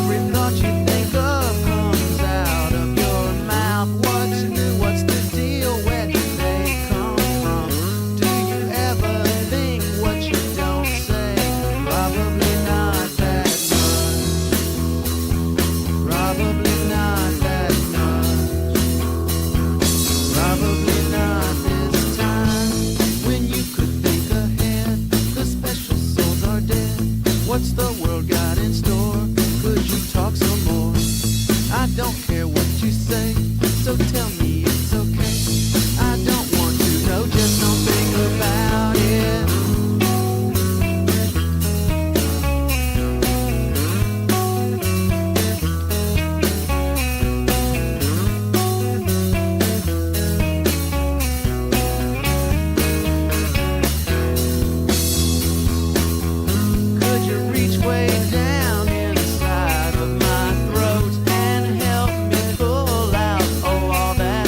Every thought you think of comes out of your mouth. What's new? What's the deal? Where do they come from? Do you ever think what you don't say? Probably not that much. Probably not that much. Probably not this time. When you could think ahead, the special souls are dead. What's the world got in store? Could you talk some more? I don't care what you say, so tell me it's okay. I don't want to know, just don't think about it. Could you reach way down inside of my throat and help me pull out, oh, all that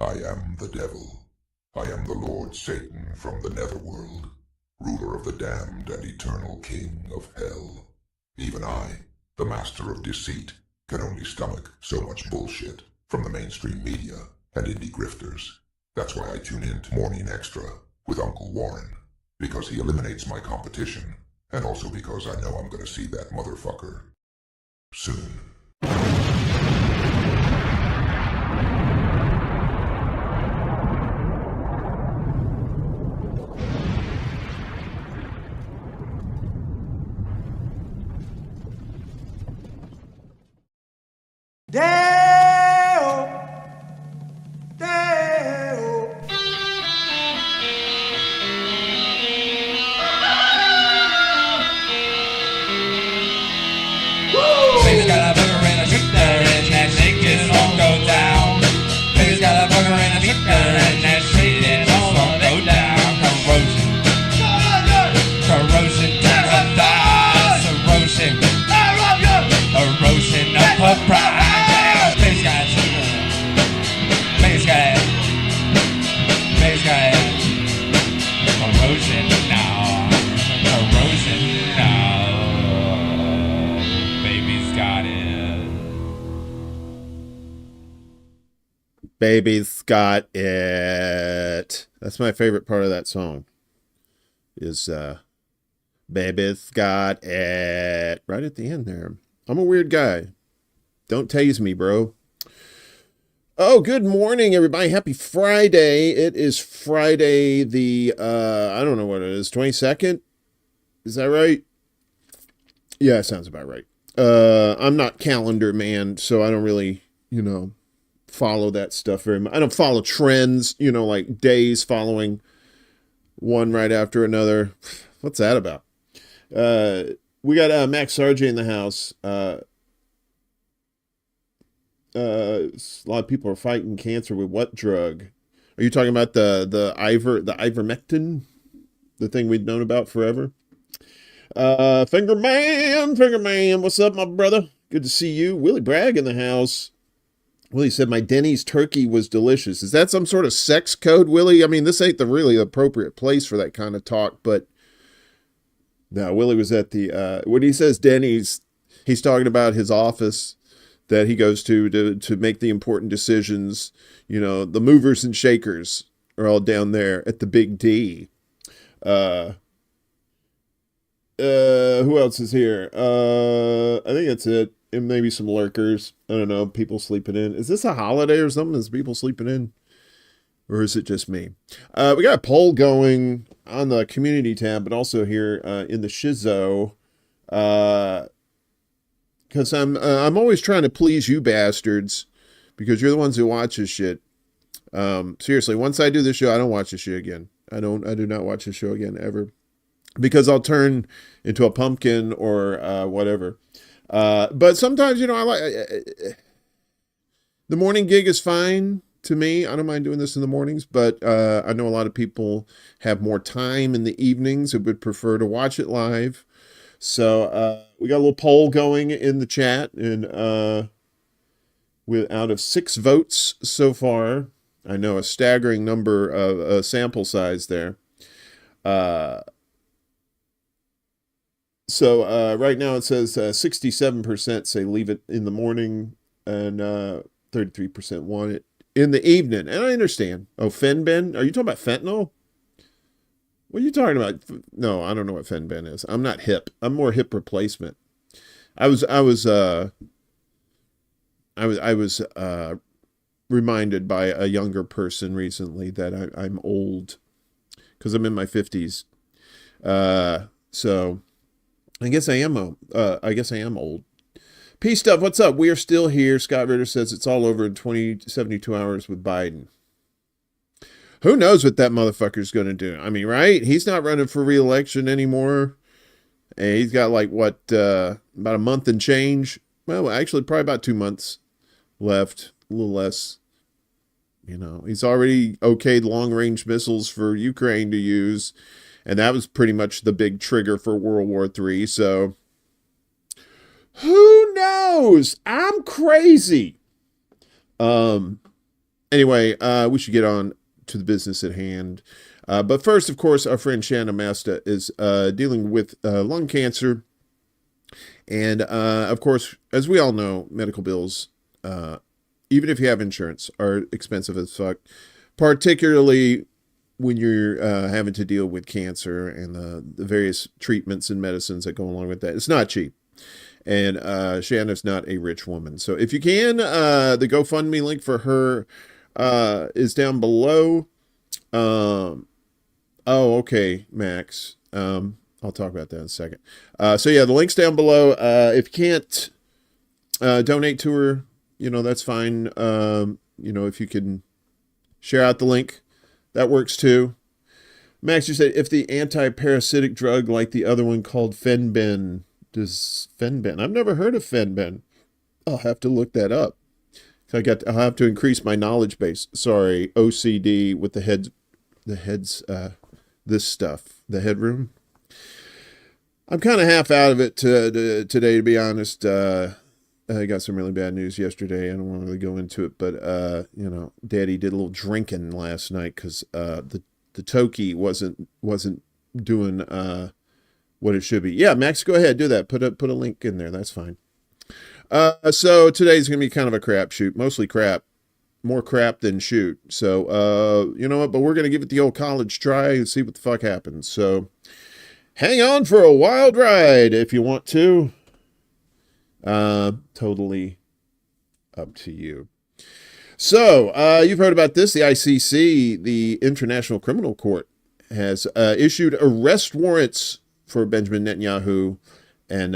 I am the devil. I am the Lord Satan from the netherworld, ruler of the damned and eternal king of hell. Even I, the master of deceit, can only stomach so much bullshit from the mainstream media and indie grifters. That's why I tune in to Morning Extra with Uncle Warren, because he eliminates my competition, and also because I know I'm gonna see that motherfucker soon. Deo, Deo. Baby's got a burger and a shooter and that shake it won't go down. Baby's got a burger and a shooter and that shake it won't go down. Corrosion to her thighs, erosion of her pride. Baby's got a shooter, baby's got corrosion now, corrosion now. Baby's got it. Baby's got it. That's my favorite part of that song. Is Baby's got it. Right at the end there. I'm a weird guy. Don't tase me, bro. Oh, good morning, everybody. Happy Friday. It is Friday the, I don't know what it is, 22nd? Is that right? Yeah, sounds about right. I'm not calendar man, so I don't really, follow that stuff very much. I don't follow trends, like days following one right after another. What's that about? We got Max Sargent in the house. A lot of people are fighting cancer with what drug? Are you talking about the ivermectin? The thing we've known about forever? Finger man, what's up, my brother? Good to see you. Willie Bragg in the house. Willie said my Denny's turkey was delicious. Is that some sort of sex code, Willie? I mean, this ain't the really appropriate place for that kind of talk, but no, Willie was at the, when he says Denny's, he's talking about his office that he goes to make the important decisions. The movers and shakers are all down there at the Big D. Who else is here? I think that's it. And maybe some lurkers. I don't know. People sleeping in. Is this a holiday or something? Is people sleeping in? Or is it just me? We got a poll going on the community tab, but also here in the Shizzo. Because I'm always trying to please you bastards, because you're the ones who watch this shit. Seriously, once I do this show, I don't watch this shit again. I do not watch this show again ever, because I'll turn into a pumpkin or whatever. But sometimes, I like the morning gig is fine to me. I don't mind doing this in the mornings, but I know a lot of people have more time in the evenings and would prefer to watch it live. So we got a little poll going in the chat, and with out of 6 votes so far, I know a staggering number of sample size there. So right now it says 67% say leave it in the morning, and 33% want it in the evening. And I understand. Oh, Fenben? Are you talking about fentanyl? What are you talking about? No, I don't know what Fenben is. I'm not hip. I'm more hip replacement. I was reminded by a younger person recently that I'm old, because I'm in my 50s. So I guess I am old. Peace stuff. What's up? We are still here. Scott Ritter says it's all over in 72 hours with Biden. Who knows what that motherfucker's going to do? I mean, right? He's not running for re-election anymore. And he's got about a month and change. Well, actually, probably about 2 months left. A little less. He's already okayed long-range missiles for Ukraine to use. And that was pretty much the big trigger for World War III. So, who knows? I'm crazy. Anyway, we should get on to the business at hand. But first, of course, our friend Chanda Masta is dealing with lung cancer. And, of course, as we all know, medical bills, even if you have insurance, are expensive as fuck, particularly when you're having to deal with cancer and the various treatments and medicines that go along with that. It's not cheap. And Shanna's not a rich woman. So if you can, the GoFundMe link for her is down below. Oh, okay, Max. I'll talk about that in a second. So yeah, the link's down below. If you can't donate to her, that's fine. If you can share out the link, that works too. Max, you said if the anti-parasitic drug like the other one called Fenbin, does Fenbin? I've never heard of Fenbin. I'll have to look that up. I'll have to increase my knowledge base. Sorry, OCD with the heads, this stuff, the headroom. I'm kind of half out of it today, to be honest. I got some really bad news yesterday. I don't want to really go into it, but Daddy did a little drinking last night because the Toki wasn't doing what it should be. Yeah, Max, go ahead, do that. Put a link in there. That's fine. So today's gonna be kind of a crapshoot, mostly crap, more crap than shoot. So you know what? But we're gonna give it the old college try and see what the fuck happens. So hang on for a wild ride if you want to. Totally up to you. So, you've heard about this. The ICC, the International Criminal Court, has issued arrest warrants for Benjamin Netanyahu and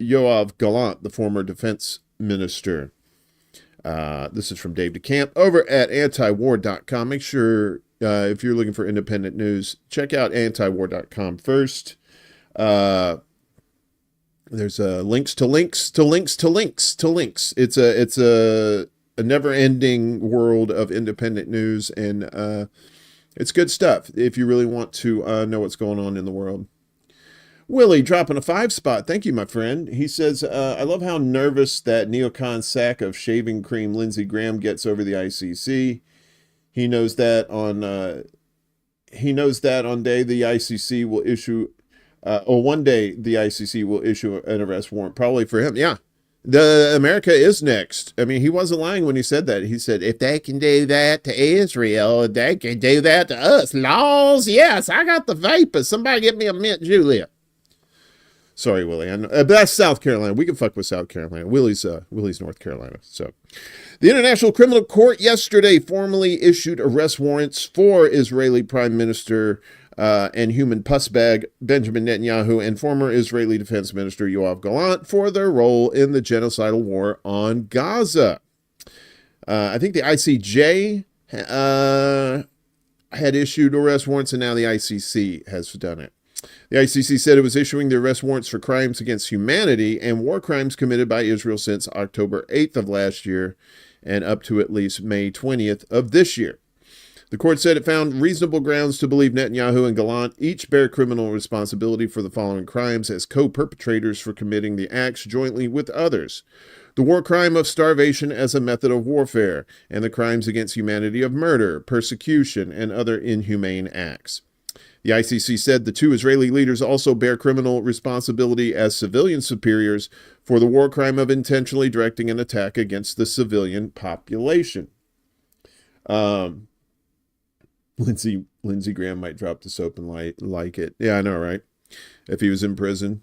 Yoav Gallant, the former defense minister. This is from Dave DeCamp over at antiwar.com. Make sure, if you're looking for independent news, check out antiwar.com first. There's links to links to links to links to links. It's a never-ending world of independent news, and it's good stuff if you really want to know what's going on in the world. Willie dropping a 5 spot. Thank you, my friend. He says, I love how nervous that neocon sack of shaving cream Lindsey Graham gets over the ICC. He knows that on day the ICC will issue. One day the ICC will issue an arrest warrant, probably for him. Yeah, America is next. I mean, he wasn't lying when he said that. He said, if they can do that to Israel, they can do that to us. Laws, yes, I got the vapors. Somebody get me a mint julep. Sorry, Willie. I know, but that's South Carolina. We can fuck with South Carolina. Willie's North Carolina. So, the International Criminal Court yesterday formally issued arrest warrants for Israeli Prime Minister and human pussbag Benjamin Netanyahu and former Israeli Defense Minister Yoav Gallant for their role in the genocidal war on Gaza. I think the ICJ had issued arrest warrants, and now the ICC has done it. The ICC said it was issuing the arrest warrants for crimes against humanity and war crimes committed by Israel since October 8th of last year and up to at least May 20th of this year. The court said it found reasonable grounds to believe Netanyahu and Gallant each bear criminal responsibility for the following crimes as co-perpetrators for committing the acts jointly with others: the war crime of starvation as a method of warfare, and the crimes against humanity of murder, persecution, and other inhumane acts. The ICC said the two Israeli leaders also bear criminal responsibility as civilian superiors for the war crime of intentionally directing an attack against the civilian population. Lindsey Graham might drop the soap and like it. Yeah, I know, right? If he was in prison.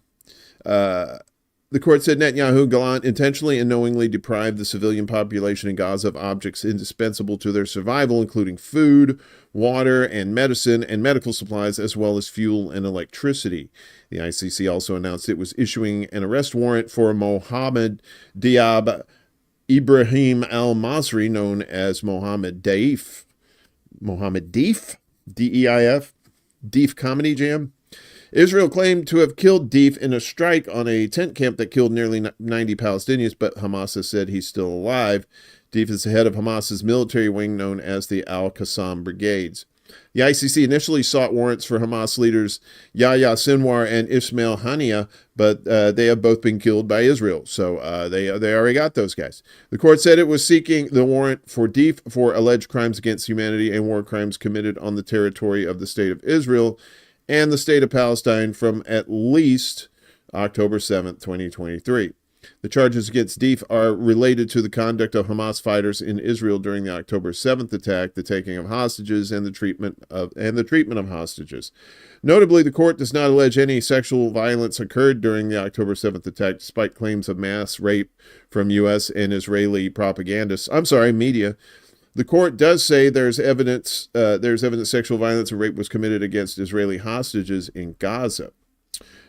The court said Netanyahu and Gallant intentionally and knowingly deprived the civilian population in Gaza of objects indispensable to their survival, including food, water, and medicine and medical supplies, as well as fuel and electricity. The ICC also announced it was issuing an arrest warrant for Mohammed Diab Ibrahim al-Masri, known as Mohammed Deif. Mohammed Deif, D-E-I-F, Deif Comedy Jam. Israel claimed to have killed Deif in a strike on a tent camp that killed nearly 90 Palestinians, but Hamas has said he's still alive. Deif is the head of Hamas's military wing known as the Al-Qassam Brigades. The ICC initially sought warrants for Hamas leaders Yahya Sinwar and Ismail Haniyeh, but they have both been killed by Israel. So they already got those guys. The court said it was seeking the warrant for Deif for alleged crimes against humanity and war crimes committed on the territory of the State of Israel and the State of Palestine from at least October 7th, 2023. The charges against Deif are related to the conduct of Hamas fighters in Israel during the October 7th attack, the taking of hostages, and the treatment of hostages. Notably, the court does not allege any sexual violence occurred during the October 7th attack, despite claims of mass rape from U.S. and Israeli media. The court does say there's evidence sexual violence and rape was committed against Israeli hostages in Gaza.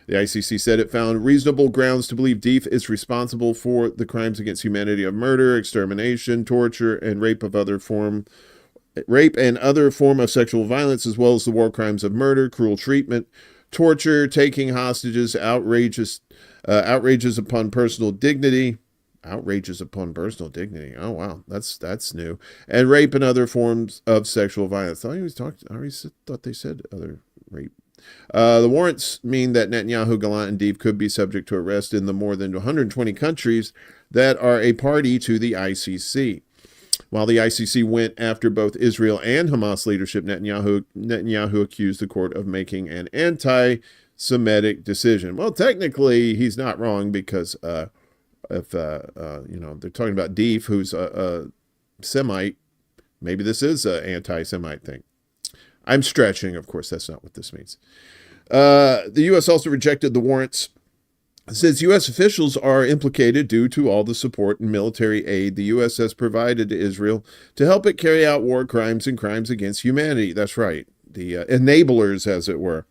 The ICC said it found reasonable grounds to believe Deif is responsible for the crimes against humanity of murder, extermination, torture, and rape and other form of sexual violence, as well as the war crimes of murder, cruel treatment, torture, taking hostages, outrages upon personal dignity. Outrages upon personal dignity. Oh wow, that's new. And rape and other forms of sexual violence. I already thought they said other rape. The warrants mean that Netanyahu, Gallant, and Deif could be subject to arrest in the more than 120 countries that are a party to the ICC. While the ICC went after both Israel and Hamas leadership, Netanyahu accused the court of making an anti-Semitic decision. Well, technically, he's not wrong because if they're talking about Deif, who's a Semite, maybe this is an anti-Semite thing. I'm stretching, of course, that's not what this means. The U.S. also rejected the warrants. It says U.S. officials are implicated due to all the support and military aid the U.S. has provided to Israel to help it carry out war crimes and crimes against humanity. That's right, the enablers, as it were.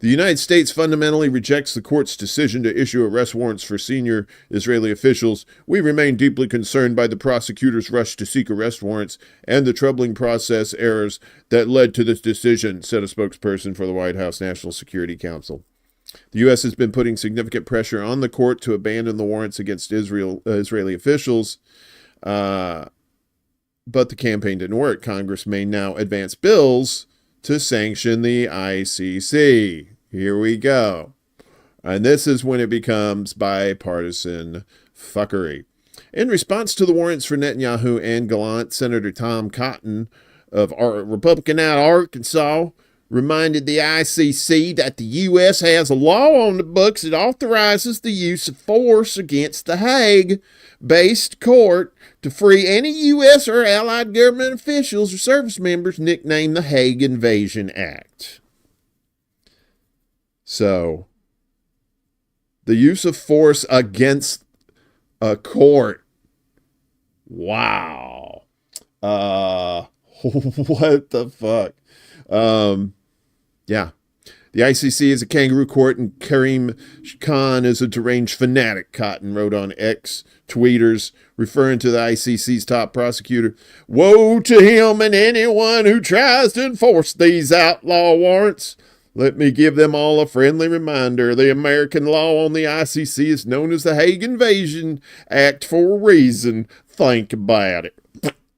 The United States fundamentally rejects the court's decision to issue arrest warrants for senior Israeli officials. We remain deeply concerned by the prosecutor's rush to seek arrest warrants and the troubling process errors that led to this decision, said a spokesperson for the White House National Security Council. The U.S. has been putting significant pressure on the court to abandon the warrants against Israeli officials, but the campaign didn't work. Congress may now advance bills to sanction the ICC. Here we go. And this is when it becomes bipartisan fuckery. In response to the warrants for Netanyahu and Gallant, Senator Tom Cotton of Republican out of Arkansas reminded the ICC that the U.S. has a law on the books that authorizes the use of force against the Hague-based court to free any U.S. or allied government officials or service members, nicknamed the Hague Invasion Act. So, the use of force against a court. Wow. What the fuck? Yeah. The ICC is a kangaroo court, and Karim Khan is a deranged fanatic, Cotton wrote on X tweeters, referring to the ICC's top prosecutor. Woe to him and anyone who tries to enforce these outlaw warrants. Let me give them all a friendly reminder. The American law on the ICC is known as the Hague Invasion Act for a reason. Think about it.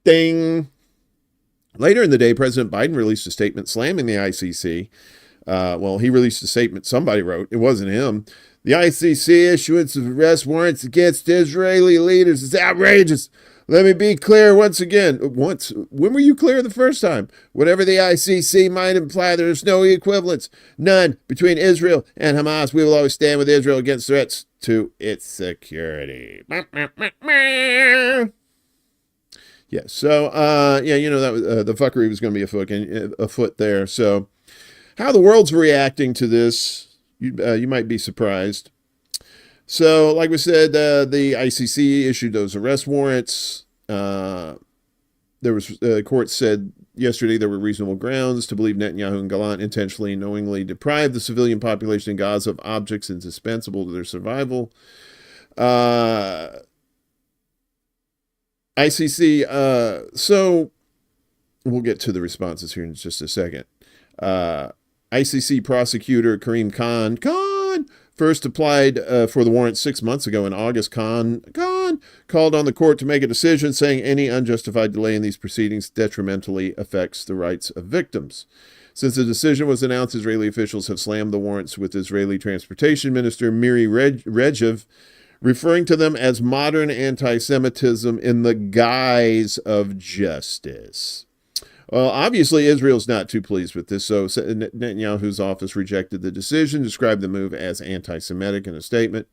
Ding. Later in the day, President Biden released a statement slamming the ICC. He released a statement somebody wrote. It wasn't him. The ICC issuance of arrest warrants against Israeli leaders is outrageous. Let me be clear once again. When were you clear the first time? Whatever the ICC might imply, there is no equivalence. None between Israel and Hamas. We will always stand with Israel against threats to its security. Yeah, so, that the fuckery was going to be afoot there. So, how the world's reacting to this, you might be surprised. So, like we said, the ICC issued those arrest warrants. The court said yesterday there were reasonable grounds to believe Netanyahu and Gallant intentionally and knowingly deprived the civilian population in Gaza of objects indispensable to their survival. ICC, so we'll get to the responses here in just a second. ICC prosecutor Karim Khan first applied for the warrant 6 months ago in August. Khan on, called on the court to make a decision, saying any unjustified delay in these proceedings detrimentally affects the rights of victims. Since the decision was announced, Israeli officials have slammed the warrants, with Israeli Transportation Minister Miri Regev referring to them as modern anti-Semitism in the guise of justice. Well, obviously, Israel's not too pleased with this, so Netanyahu's office rejected the decision, described the move as anti-Semitic in a statement.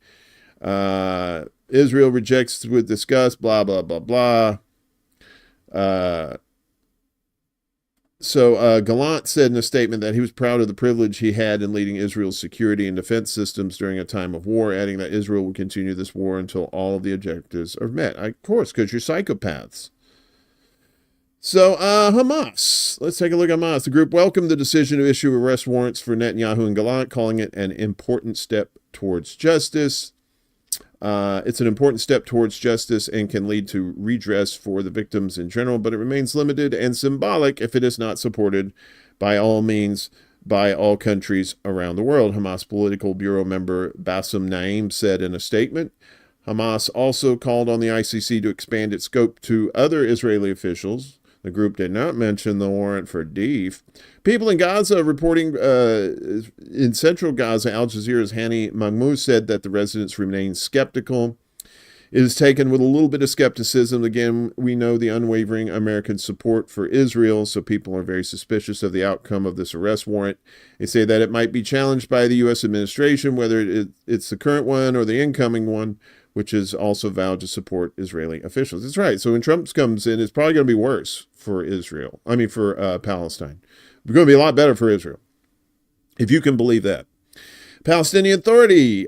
Israel rejects with disgust, blah, blah, blah, blah. So Gallant said in a statement that he was proud of the privilege he had in leading Israel's security and defense systems during a time of war, adding that Israel will continue this war until all of the objectives are met. Of course, because you're psychopaths. So Hamas. Let's take a look at Hamas. The group welcomed the decision to issue arrest warrants for Netanyahu and Gallant, calling it an important step towards justice. It's an important step towards justice and can lead to redress for the victims in general, but it remains limited and symbolic if it is not supported by all means by all countries around the world, Hamas Political Bureau member Bassem Naim said in a statement. Hamas also called on the ICC to expand its scope to other Israeli officials. The group did not mention the warrant for Deef. People in Gaza reporting in central Gaza, Al Jazeera's Hani Mahmoud said that the residents remain skeptical. It is taken with a little bit of skepticism. Again, we know the unwavering American support for Israel, so people are very suspicious of the outcome of this arrest warrant. They say that it might be challenged by the U.S. administration, whether it's the current one or the incoming one, which is also vowed to support Israeli officials. That's right. So when Trump comes in, it's probably going to be worse for Israel. For Palestine. It's going to be a lot better for Israel, if you can believe that. Palestinian Authority,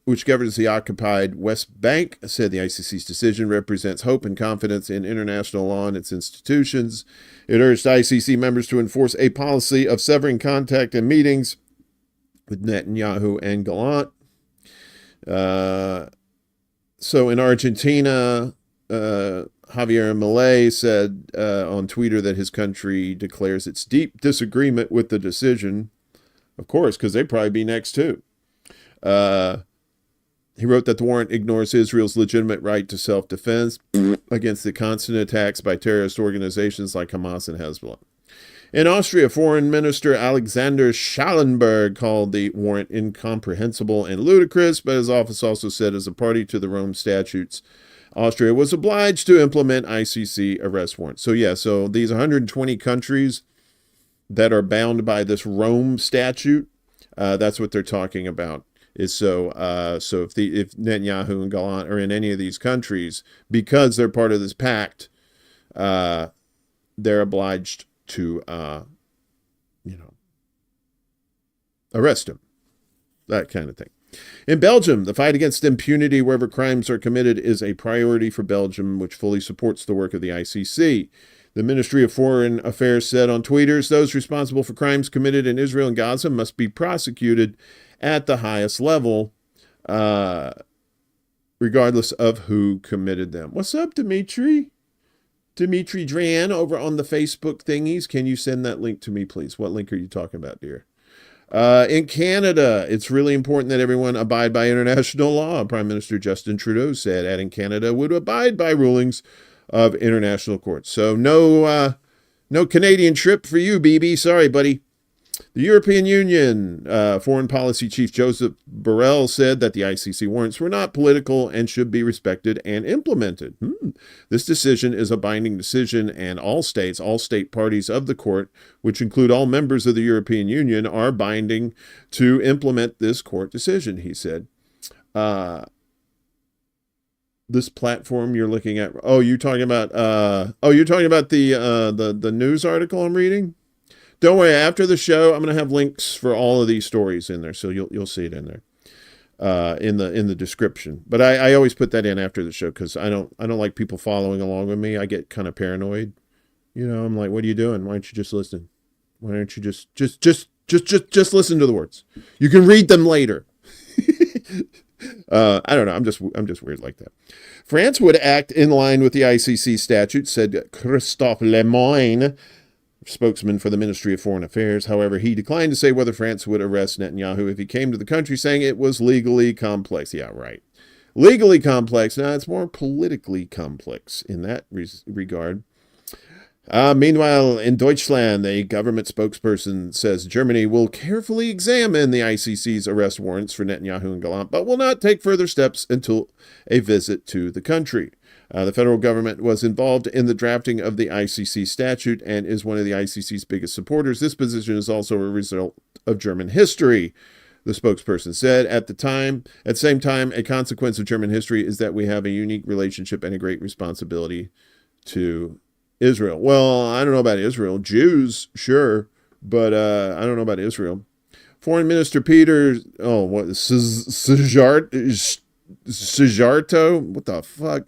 which governs the occupied West Bank, said the ICC's decision represents hope and confidence in international law and its institutions. It urged ICC members to enforce a policy of severing contact and meetings with Netanyahu and Gallant. So in Argentina, Javier Milei said on Twitter that his country declares its deep disagreement with the decision. Of course, because they'd probably be next too. He wrote that the warrant ignores Israel's legitimate right to self-defense against the constant attacks by terrorist organizations like Hamas and Hezbollah. In Austria, Foreign Minister Alexander Schallenberg called the warrant incomprehensible and ludicrous, but his office also said as a party to the Rome Statutes, Austria was obliged to implement ICC arrest warrants. So these 120 countries that are bound by this Rome Statute, that's what they're talking about. So if Netanyahu and Gallant are in any of these countries, because they're part of this pact, they're obliged to, arrest him. That kind of thing. In Belgium, the fight against impunity wherever crimes are committed is a priority for Belgium, which fully supports the work of the ICC. The Ministry of Foreign Affairs said on tweeters, those responsible for crimes committed in Israel and Gaza must be prosecuted at the highest level, regardless of who committed them. What's up, Dimitri? Dimitri Dran over on the Facebook thingies. Can you send that link to me, please? What link are you talking about, dear? In Canada, it's really important that everyone abide by international law, Prime Minister Justin Trudeau said, adding Canada would abide by rulings of international courts. So no Canadian trip for you, Bibi. Sorry, buddy. The European Union Foreign Policy Chief Joseph Borrell said that the ICC warrants were not political and should be respected and implemented. This decision is a binding decision, and all state parties of the court, which include all members of the European Union, are binding to implement this court decision, he said. This platform you're looking at. You're talking about the news article I'm reading? Don't worry, after the show, I'm going to have links for all of these stories in there, so you'll see it in there, in the description. But I always put that in after the show because I don't like people following along with me. I get kind of paranoid. I'm like, what are you doing? Why don't you just listen? Why don't you just listen to the words? You can read them later. I don't know. I'm just weird like that. France would act in line with the ICC statute, said Christophe Lemoyne, spokesman for the Ministry of Foreign Affairs. However, he declined to say whether France would arrest Netanyahu if he came to the country, saying it was legally complex. Yeah, right. Legally complex. Now, it's more politically complex in that regard. Meanwhile, in Deutschland, a government spokesperson says Germany will carefully examine the ICC's arrest warrants for Netanyahu and Gallant, but will not take further steps until a visit to the country. The federal government was involved in the drafting of the ICC statute and is one of the ICC's biggest supporters. This position is also a result of German history, the spokesperson said. At the same time, a consequence of German history is that we have a unique relationship and a great responsibility to Israel. Well, I don't know about Israel. Jews, sure, but I don't know about Israel. Foreign Minister Peter, Sijarto, what the fuck?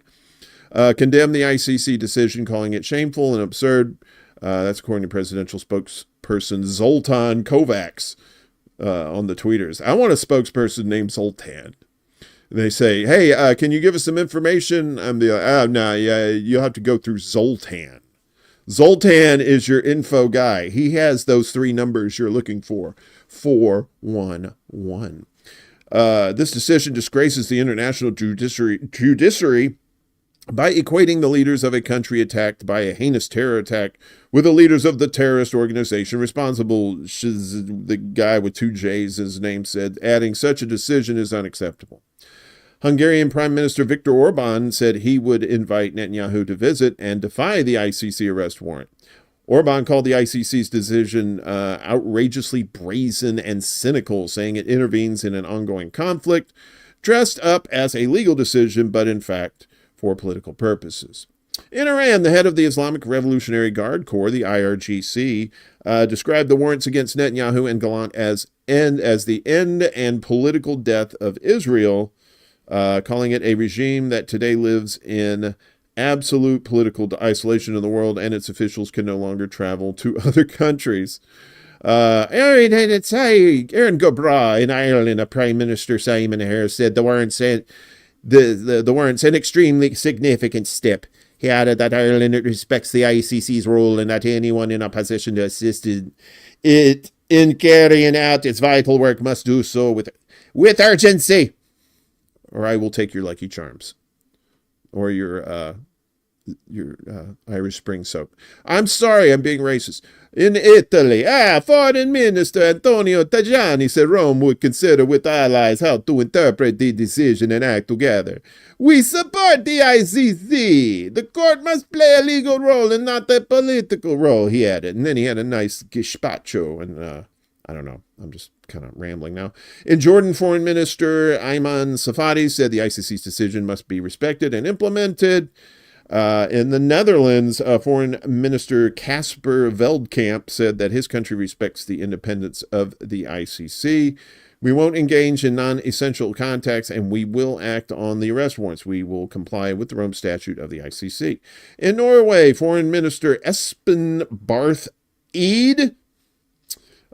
Condemned the ICC decision, calling it shameful and absurd. That's according to presidential spokesperson Zoltan Kovacs on the tweeters. I want a spokesperson named Zoltan. They say, hey, can you give us some information? I'm you'll have to go through Zoltan. Zoltan is your info guy. He has those 3 numbers you're looking for. 411. This decision disgraces the international judiciary by equating the leaders of a country attacked by a heinous terror attack with the leaders of the terrorist organization responsible. The guy with 2 J's, his name said, adding such a decision is unacceptable. Hungarian Prime Minister Viktor Orban said he would invite Netanyahu to visit and defy the ICC arrest warrant. Orban called the ICC's decision outrageously brazen and cynical, saying it intervenes in an ongoing conflict, dressed up as a legal decision, but in fact for political purposes. In Iran, the head of the Islamic Revolutionary Guard Corps, the IRGC, described the warrants against Netanyahu and Gallant as the end and political death of Israel, calling it a regime that today lives in absolute political isolation in the world, and its officials can no longer travel to other countries. Aaron Gobra in Ireland, a Prime Minister Simon Harris said the warrants an extremely significant step. He added that Ireland respects the ICC's role and that anyone in a position to assist it in carrying out its vital work must do so with urgency, or I will take your Lucky Charms or your Irish Spring soap. I'm sorry, I'm being racist. In Italy, Foreign Minister Antonio Tajani said Rome would consider with allies how to interpret the decision and act together. We support the ICC. The court must play a legal role and not a political role, he added. And then he had a nice gazpacho, and I don't know. I'm just kind of rambling now. In Jordan, Foreign Minister Ayman Safadi said the ICC's decision must be respected and implemented. In the Netherlands, Foreign Minister Casper Veldkamp said that his country respects the independence of the ICC. We won't engage in non-essential contacts, and we will act on the arrest warrants. We will comply with the Rome Statute of the ICC. In Norway, Foreign Minister Espen Barth Eid,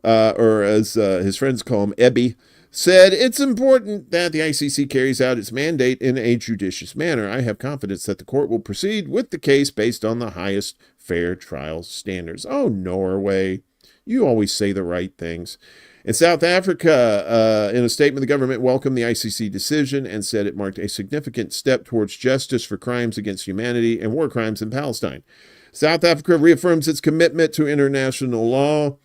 or as his friends call him, Ebby, said it's important that the ICC carries out its mandate in a judicious manner. I have confidence that the court will proceed with the case based on the highest fair trial standards. Oh, Norway, you always say the right things. In South Africa, in a statement, the government welcomed the ICC decision and said it marked a significant step towards justice for crimes against humanity and war crimes in Palestine. South Africa reaffirms its commitment to international law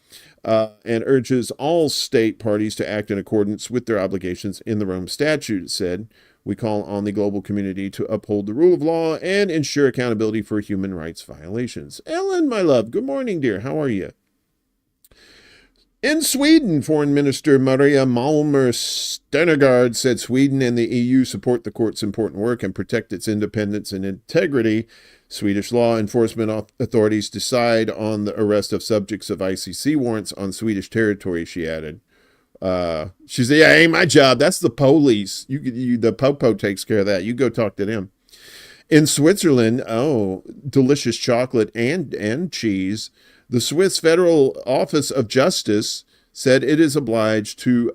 and urges all state parties to act in accordance with their obligations in the Rome Statute. It said, we call on the global community to uphold the rule of law and ensure accountability for human rights violations. Ellen, my love, good morning, dear. How are you? In Sweden, Foreign Minister Maria Malmer Stenergaard said Sweden and the EU support the court's important work and protect its independence and integrity. Swedish law enforcement authorities decide on the arrest of subjects of ICC warrants on Swedish territory, she added. She said, yeah, ain't my job. That's the police. The Popo takes care of that. You go talk to them. In Switzerland, delicious chocolate and cheese. The Swiss Federal Office of Justice said it is obliged to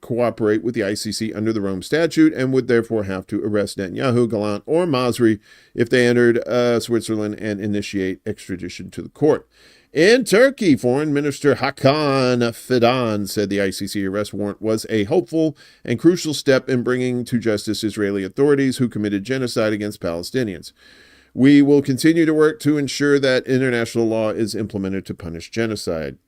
cooperate with the ICC under the Rome Statute and would therefore have to arrest Netanyahu, Gallant, or Masri if they entered Switzerland and initiate extradition to the court. In Turkey, Foreign Minister Hakan Fidan said the ICC arrest warrant was a hopeful and crucial step in bringing to justice Israeli authorities who committed genocide against Palestinians. We will continue to work to ensure that international law is implemented to punish genocide.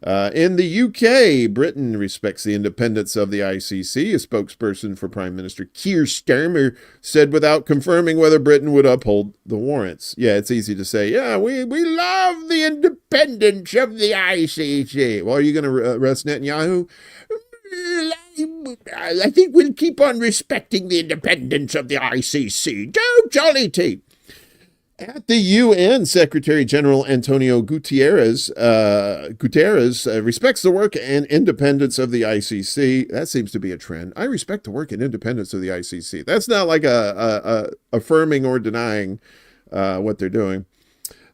In the UK, Britain respects the independence of the ICC. A spokesperson for Prime Minister Keir Starmer said without confirming whether Britain would uphold the warrants. Yeah, it's easy to say, yeah, we love the independence of the ICC. Well, are you going to arrest Netanyahu? I think we'll keep on respecting the independence of the ICC. Go Jolly Tea! At the UN, Secretary General Antonio Guterres respects the work and independence of the ICC. That seems to be a trend. I respect the work and independence of the ICC. That's not like a affirming or denying what they're doing.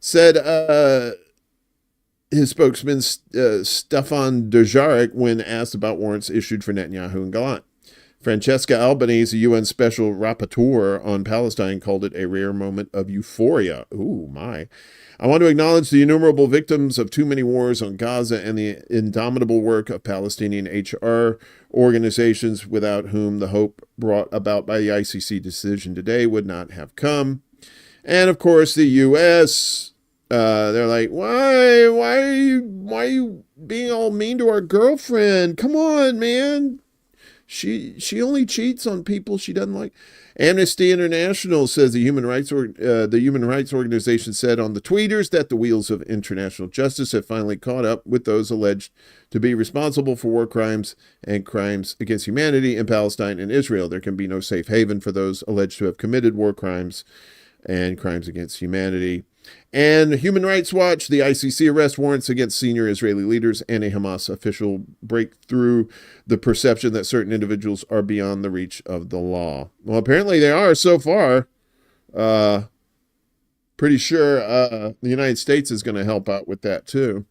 Said his spokesman Stefan Dujarric when asked about warrants issued for Netanyahu and Gallant. Francesca Albanese, a UN Special Rapporteur on Palestine, called it a rare moment of euphoria. Ooh, my. I want to acknowledge the innumerable victims of too many wars on Gaza and the indomitable work of Palestinian HR organizations without whom the hope brought about by the ICC decision today would not have come. And, of course, the U.S., they're like, why are you being all mean to our girlfriend? Come on, man. She only cheats on people she doesn't like. Amnesty International says the human rights organization said on the tweeters that the wheels of international justice have finally caught up with those alleged to be responsible for war crimes and crimes against humanity in Palestine and Israel. There can be no safe haven for those alleged to have committed war crimes and crimes against humanity. And Human Rights Watch, the ICC arrest warrants against senior Israeli leaders and a Hamas official break through the perception that certain individuals are beyond the reach of the law. Well, apparently they are so far. Pretty sure the United States is going to help out with that too.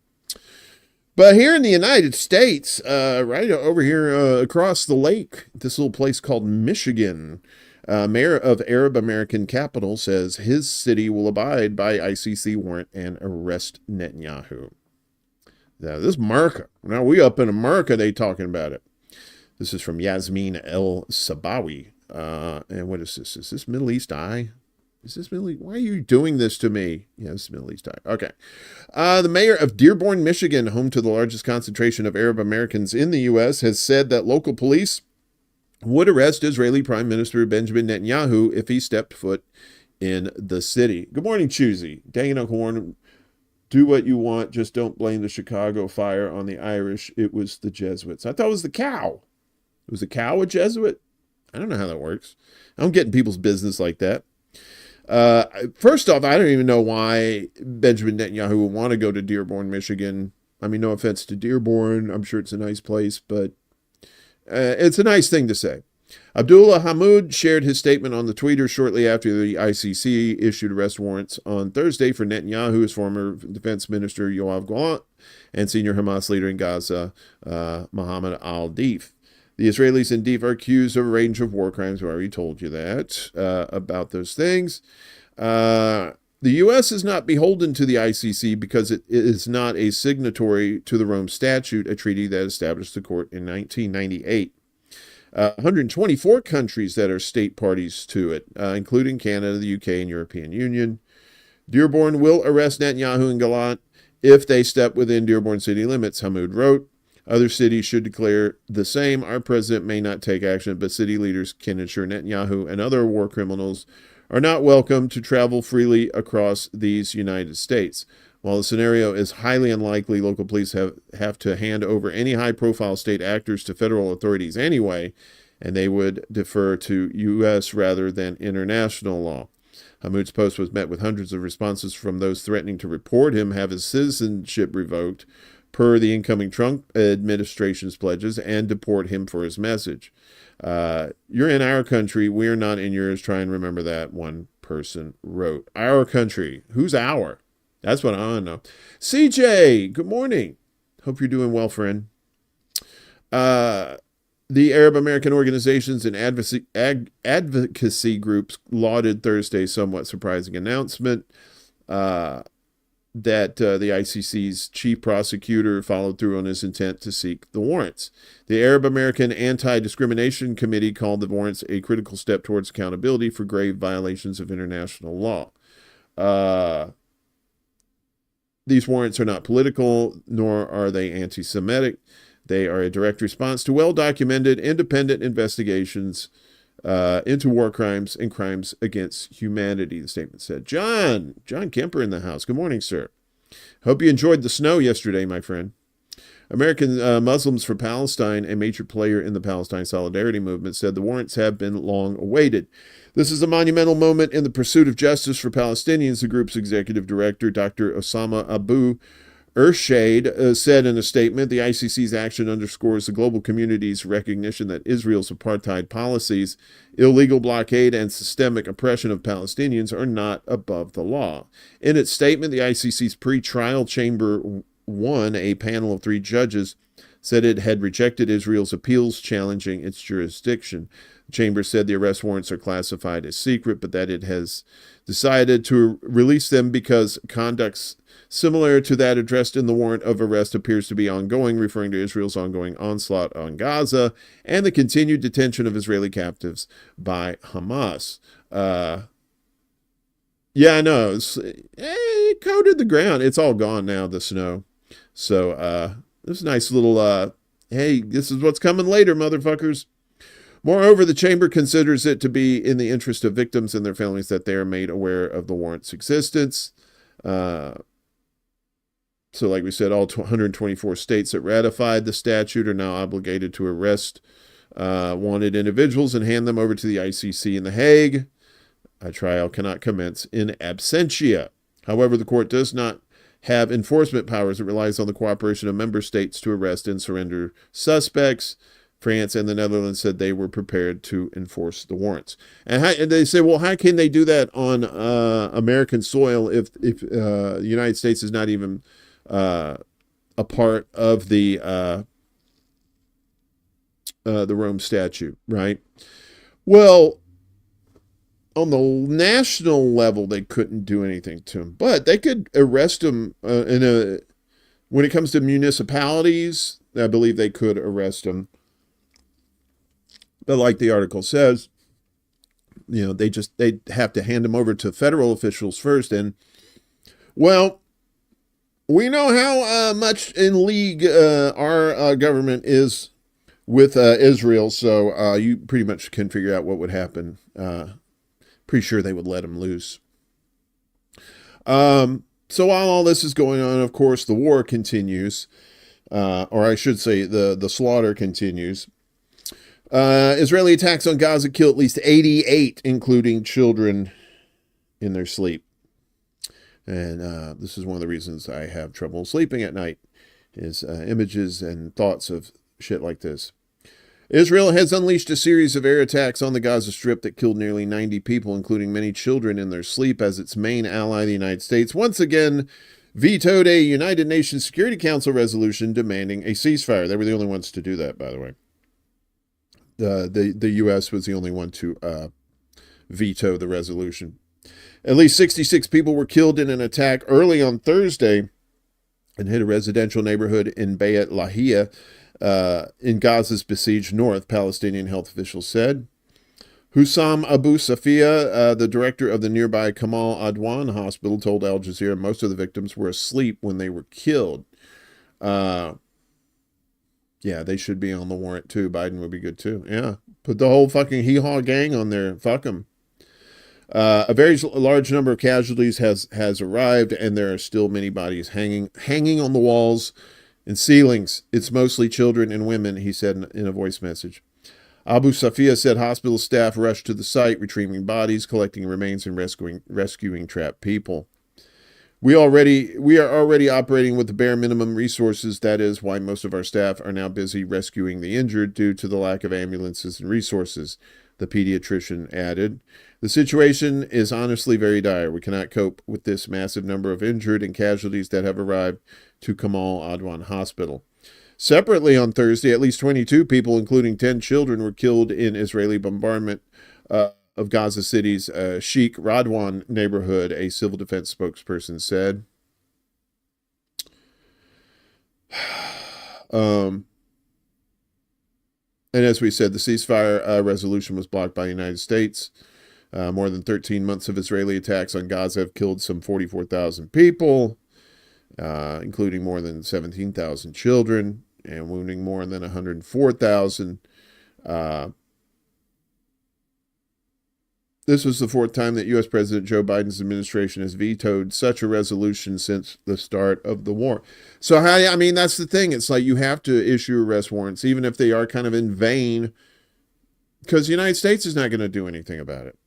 But here in the United States, right over here across the lake, this little place called Michigan, mayor of Arab American capital says his city will abide by ICC warrant and arrest Netanyahu. Now, this America. Now, we up in America, they talking about it. This is from Yasmin El Sabawi. And what is this? Is this Middle East Eye? Is this Middle East? Why are you doing this to me? Yeah, this is Middle East Eye. Okay. The mayor of Dearborn, Michigan, home to the largest concentration of Arab Americans in the U.S., has said that local police would arrest Israeli Prime Minister Benjamin Netanyahu if he stepped foot in the city. Good morning, Choosy. Dang it, Uncle Warren. Do what you want. Just don't blame the Chicago fire on the Irish. It was the Jesuits. I thought it was the cow. Was the cow a Jesuit? I don't know how that works. I don't get in people's business like that. First off, I don't even know why Benjamin Netanyahu would want to go to Dearborn, Michigan. I mean, no offense to Dearborn. I'm sure it's a nice place, but it's a nice thing to say. Abdullah Hammoud shared his statement on the Twitter shortly after the ICC issued arrest warrants on Thursday for Netanyahu, his former defense minister Yoav Gallant, and senior Hamas leader in Gaza, Mohammed al-Deif. The Israelis in Deif are accused of a range of war crimes. I already told you that, about those things. The U.S. is not beholden to the ICC because it is not a signatory to the Rome Statute, a treaty that established the court in 1998. 124 countries that are state parties to it, including Canada, the UK, and European Union. Dearborn will arrest Netanyahu and Gallant if they step within Dearborn city limits, Hammoud wrote. Other cities should declare the same. Our president may not take action, but city leaders can ensure Netanyahu and other war criminals are not welcome to travel freely across these United States. While the scenario is highly unlikely, local police have to hand over any high-profile state actors to federal authorities anyway, and they would defer to U.S. rather than international law. Hammoud's post was met with hundreds of responses from those threatening to report him, have his citizenship revoked, per the incoming Trump administration's pledges, and deport him for his message. You're in our country. We're not in yours. Try and remember that, one person wrote. Our country. Who's our? That's what I want to know. CJ, good morning. Hope you're doing well, friend. The Arab American organizations and advocacy groups lauded Thursday's somewhat surprising announcement that the ICC's chief prosecutor followed through on his intent to seek the warrants. The Arab American Anti-Discrimination Committee called the warrants a critical step towards accountability for grave violations of international law. These warrants are not political, nor are they anti-Semitic. They are a direct response to well-documented, independent investigations into war crimes and crimes against humanity, the statement said. John Kemper in the house. Good morning, sir. Hope you enjoyed the snow yesterday, my friend. American Muslims for Palestine, a major player in the Palestine Solidarity Movement, said the warrants have been long awaited. This is a monumental moment in the pursuit of justice for Palestinians, the group's executive director, Dr. Osama Abu Ershade, said in a statement. The ICC's action underscores the global community's recognition that Israel's apartheid policies, illegal blockade, and systemic oppression of Palestinians are not above the law. In its statement, the ICC's pre-trial chamber 1, a panel of 3 judges, said it had rejected Israel's appeals challenging its jurisdiction. The chamber said the arrest warrants are classified as secret, but that it has decided to release them because conducts similar to that addressed in the warrant of arrest appears to be ongoing, referring to Israel's ongoing onslaught on Gaza and the continued detention of Israeli captives by Hamas. Yeah, I know. It coated the ground. It's all gone now, the snow. So this nice little, hey, this is what's coming later, motherfuckers. Moreover, the chamber considers it to be in the interest of victims and their families that they are made aware of the warrant's existence. So like we said, all 124 states that ratified the statute are now obligated to arrest wanted individuals and hand them over to the ICC in The Hague. A trial cannot commence in absentia. However, the court does not have enforcement powers. It relies on the cooperation of member states to arrest and surrender suspects. France and the Netherlands said they were prepared to enforce the warrants. And they say, well, how can they do that on American soil if the United States is not even a part of the Rome Statute, right? Well, on the national level, they couldn't do anything to him, but they could arrest him when it comes to municipalities. I believe they could arrest him. But like the article says, you know, they have to hand him over to federal officials first. And, well, we know how much in league our government is with Israel, so you pretty much can figure out what would happen. Pretty sure they would let him loose. So while all this is going on, of course, the war continues, or I should say the slaughter continues. Israeli attacks on Gaza kill at least 88, including children in their sleep. And this is one of the reasons I have trouble sleeping at night, is images and thoughts of shit like this. Israel has unleashed a series of air attacks on the Gaza Strip that killed nearly 90 people, including many children in their sleep, as its main ally, the United States, once again vetoed a United Nations Security Council resolution demanding a ceasefire. They were the only ones to do that, by the way. The U.S. was the only one to veto the resolution. At least 66 people were killed in an attack early on Thursday and hit a residential neighborhood in Beit Lahia in Gaza's besieged north, Palestinian health officials said. Hussam Abu Safia, the director of the nearby Kamal Adwan hospital, told Al Jazeera most of the victims were asleep when they were killed. Yeah, they should be on the warrant too. Biden would be good too. Yeah, put the whole fucking hee-haw gang on there. Fuck them. A very large number of casualties has arrived, and there are still many bodies hanging on the walls and ceilings. It's mostly children and women, he said in a voice message. Abu Safia said hospital staff rushed to the site, retrieving bodies, collecting remains, and rescuing trapped people. We are already operating with the bare minimum resources. That is why most of our staff are now busy rescuing the injured due to the lack of ambulances and resources, the pediatrician added. The situation is honestly very dire. We cannot cope with this massive number of injured and casualties that have arrived to Kamal Adwan Hospital. Separately on Thursday, at least 22 people, including 10 children, were killed in Israeli bombardment of Gaza City's Sheikh Radwan neighborhood, a civil defense spokesperson said. And as we said, the ceasefire resolution was blocked by the United States. More than 13 months of Israeli attacks on Gaza have killed some 44,000 people, including more than 17,000 children, and wounding more than 104,000. This was the fourth time that U.S. President Joe Biden's administration has vetoed such a resolution since the start of the war. So, I mean, that's the thing. It's like you have to issue arrest warrants, even if they are kind of in vain, because the United States is not going to do anything about it.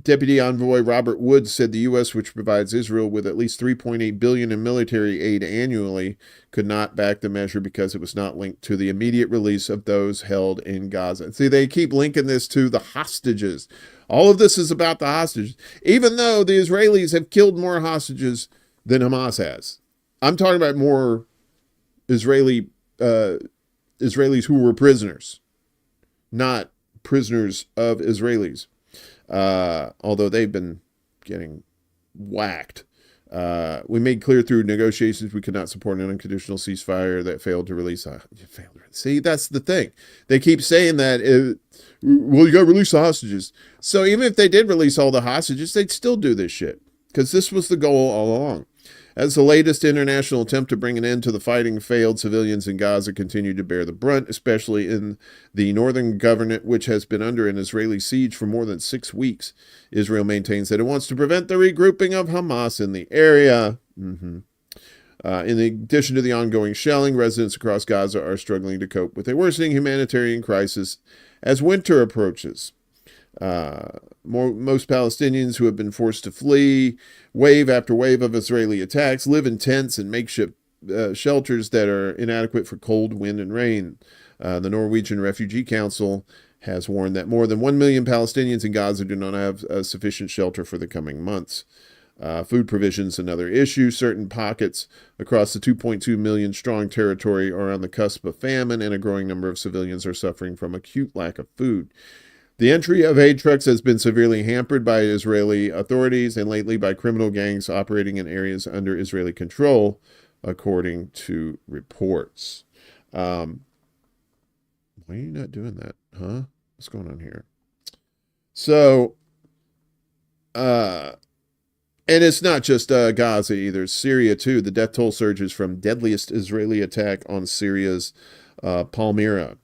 Deputy Envoy Robert Woods said the U.S., which provides Israel with at least $3.8 billion in military aid annually, could not back the measure because it was not linked to the immediate release of those held in Gaza. See, they keep linking this to the hostages. All of this is about the hostages, even though the Israelis have killed more hostages than Hamas has. I'm talking about more Israelis who were prisoners, not prisoners of Israelis. Although they've been getting whacked. We made clear through negotiations we could not support an unconditional ceasefire that failed to release. See, that's the thing. They keep saying that, well, you got to release the hostages. So even if they did release all the hostages, they'd still do this shit, because this was the goal all along. As the latest international attempt to bring an end to the fighting failed, civilians in Gaza continue to bear the brunt, especially in the northern governorate, which has been under an Israeli siege for more than 6 weeks. Israel maintains that it wants to prevent the regrouping of Hamas in the area. In addition to the ongoing shelling, residents across Gaza are struggling to cope with a worsening humanitarian crisis as winter approaches. Most Palestinians who have been forced to flee wave after wave of Israeli attacks live in tents and makeshift shelters that are inadequate for cold, wind, and rain. The Norwegian Refugee Council has warned that more than 1 million Palestinians in Gaza do not have sufficient shelter for the coming months. Food provision is another issue. Certain pockets across the 2.2 million strong territory are on the cusp of famine, and a growing number of civilians are suffering from acute lack of food. The entry of aid trucks has been severely hampered by Israeli authorities and lately by criminal gangs operating in areas under Israeli control, according to reports. Why are you not doing that, huh? What's going on here? So, and it's not just Gaza either. Syria, too. The death toll surges from deadliest Israeli attack on Syria's Palmyra.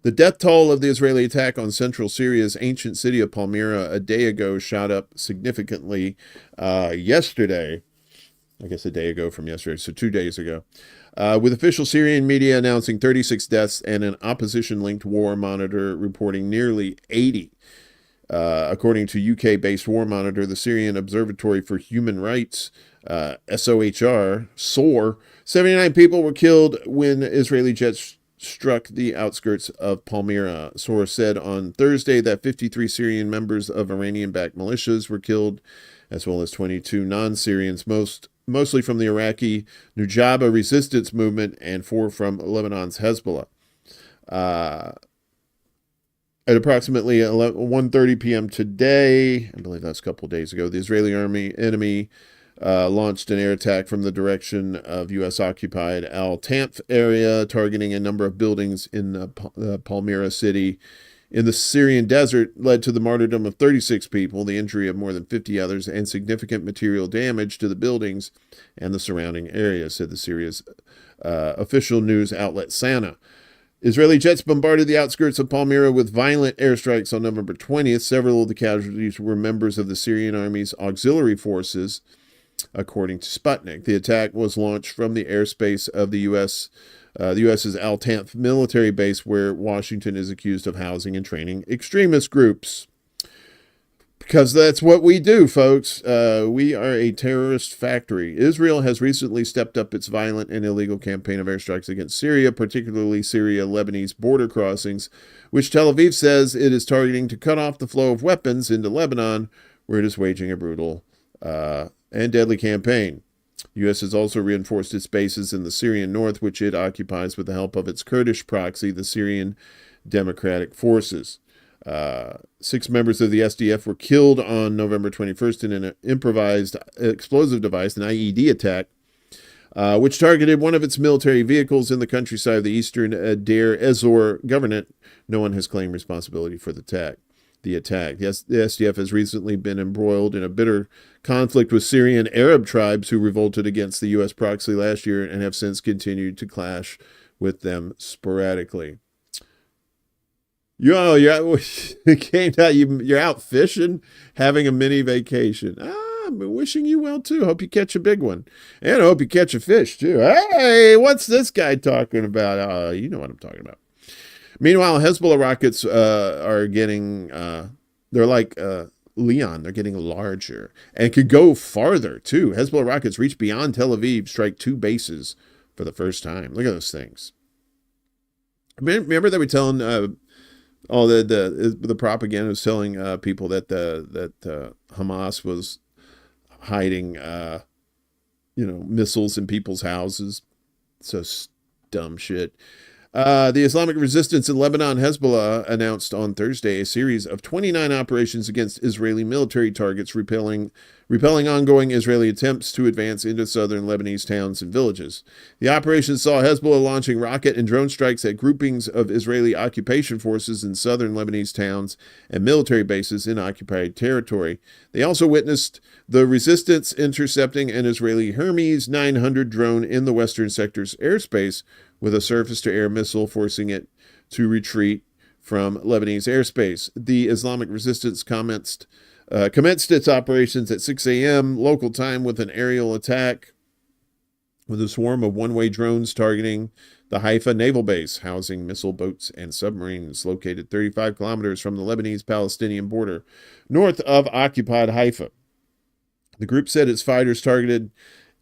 The death toll of the Israeli attack on central Syria's ancient city of Palmyra a day ago shot up significantly yesterday. I guess a day ago from yesterday, so 2 days ago. With official Syrian media announcing 36 deaths and an opposition-linked war monitor reporting nearly 80. According to UK-based War Monitor, the Syrian Observatory for Human Rights, SOR, 79 people were killed when Israeli jets struck the outskirts of Palmyra. SOR said on Thursday that 53 Syrian members of Iranian-backed militias were killed, as well as 22 non-Syrians, mostly from the Iraqi Nujaba resistance movement and 4 from Lebanon's Hezbollah. At approximately 1:30 p.m. today, I believe that's a couple of days ago, the Israeli enemy launched an air attack from the direction of U.S.-occupied Al-Tanf area, targeting a number of buildings in Palmyra city. In the Syrian desert, led to the martyrdom of 36 people, the injury of more than 50 others, and significant material damage to the buildings and the surrounding area, said the Syria's official news outlet SANA. Israeli jets bombarded the outskirts of Palmyra with violent airstrikes on November 20th. Several of the casualties were members of the Syrian army's auxiliary forces, according to Sputnik. The attack was launched from the airspace of the U.S.'s Al-Tanf military base, where Washington is accused of housing and training extremist groups. Because that's what we do, folks. We are a terrorist factory. Israel has recently stepped up its violent and illegal campaign of airstrikes against Syria, particularly Syria-Lebanese border crossings, which Tel Aviv says it is targeting to cut off the flow of weapons into Lebanon, where it is waging a brutal and deadly campaign. The U.S. has also reinforced its bases in the Syrian north, which it occupies with the help of its Kurdish proxy, the Syrian Democratic Forces. 6 members of the SDF were killed on November 21st in an improvised explosive device, an IED attack, which targeted one of its military vehicles in the countryside of the eastern Deir ez-Zor governorate. No one has claimed responsibility for the attack. The SDF has recently been embroiled in a bitter conflict with Syrian Arab tribes who revolted against the U.S. proxy last year and have since continued to clash with them sporadically. You're out fishing, having a mini vacation. I'm wishing you well, too. Hope you catch a big one. And I hope you catch a fish, too. Hey, what's this guy talking about? You know what I'm talking about. Meanwhile, Hezbollah rockets are getting, they're like Leon. They're getting larger and could go farther, too. Hezbollah rockets reach beyond Tel Aviv, strike 2 bases for the first time. Look at those things. Remember they were telling... the propaganda was telling people that Hamas was hiding, missiles in people's houses. So dumb shit. The Islamic Resistance in Lebanon, Hezbollah, announced on Thursday a series of 29 operations against Israeli military targets, repelling ongoing Israeli attempts to advance into southern Lebanese towns and villages. The operation saw Hezbollah launching rocket and drone strikes at groupings of Israeli occupation forces in southern Lebanese towns and military bases in occupied territory. They also witnessed the resistance intercepting an Israeli Hermes 900 drone in the western sector's airspace with a surface-to-air missile, forcing it to retreat from Lebanese airspace. The Islamic Resistance commenced its operations at 6 a.m. local time with an aerial attack with a swarm of one-way drones targeting the Haifa naval base, housing missile boats and submarines located 35 kilometers from the Lebanese-Palestinian border, north of occupied Haifa. The group said its fighters targeted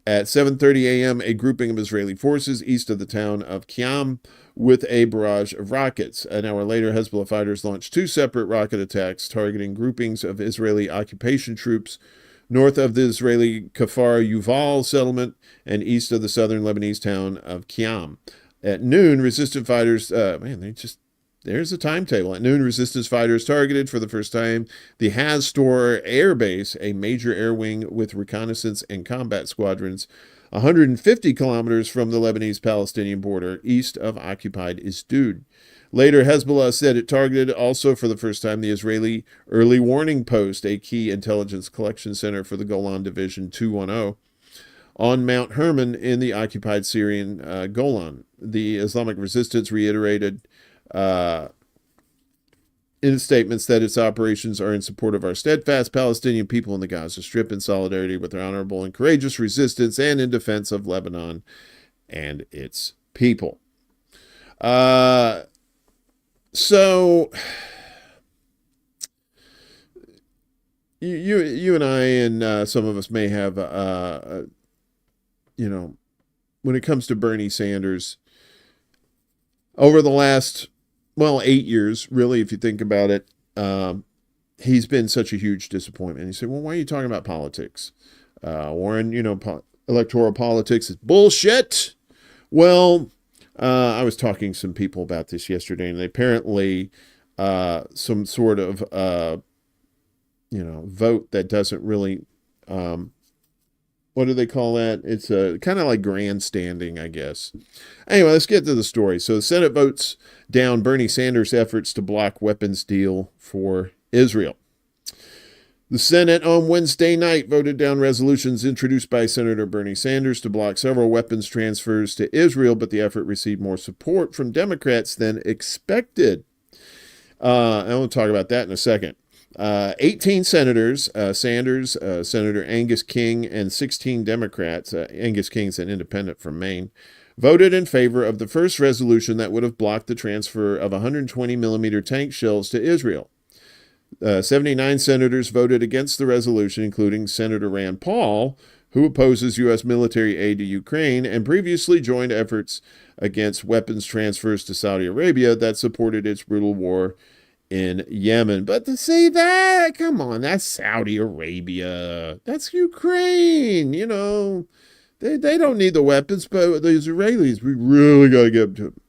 at 7:30 a.m., a grouping of Israeli forces east of the town of Kiam with a barrage of rockets. An hour later, Hezbollah fighters launched 2 separate rocket attacks targeting groupings of Israeli occupation troops north of the Israeli Kfar Yuval settlement and east of the southern Lebanese town of Kiam. At noon, resistance fighters, there's a timetable. At noon, resistance fighters targeted for the first time the Hastor Air Base, a major air wing with reconnaissance and combat squadrons, 150 kilometers from the Lebanese-Palestinian border, east of occupied Isdud. Later, Hezbollah said it targeted also for the first time the Israeli Early Warning Post, a key intelligence collection center for the Golan Division 210, on Mount Hermon in the occupied Syrian Golan. The Islamic Resistance reiterated in its statements that its operations are in support of our steadfast Palestinian people in the Gaza Strip in solidarity with their honorable and courageous resistance and in defense of Lebanon and its people. So you and I and some of us may have, when it comes to Bernie Sanders, over the last 8 years, really, if you think about it, he's been such a huge disappointment. And you say, well, why are you talking about politics? Warren, electoral politics is bullshit. Well, I was talking to some people about this yesterday, and apparently some sort of, vote that doesn't really, what do they call that? It's kind of like grandstanding, I guess. Anyway, let's get to the story. So the Senate votes down Bernie Sanders' efforts to block weapons deal for Israel. The Senate on Wednesday night voted down resolutions introduced by Senator Bernie Sanders to block several weapons transfers to Israel, but the effort received more support from Democrats than expected. I want to talk about that in a second. 18 senators, Sanders, Senator Angus King, and 16 Democrats, Angus King's an independent from Maine, voted in favor of the first resolution that would have blocked the transfer of 120 millimeter tank shells to Israel. 79 senators voted against the resolution, including Senator Rand Paul, who opposes U.S. military aid to Ukraine and previously joined efforts against weapons transfers to Saudi Arabia that supported its brutal war in Yemen. But to say that, come on, that's Saudi Arabia. That's Ukraine, They don't need the weapons, but the Israelis, we really got to get them to them.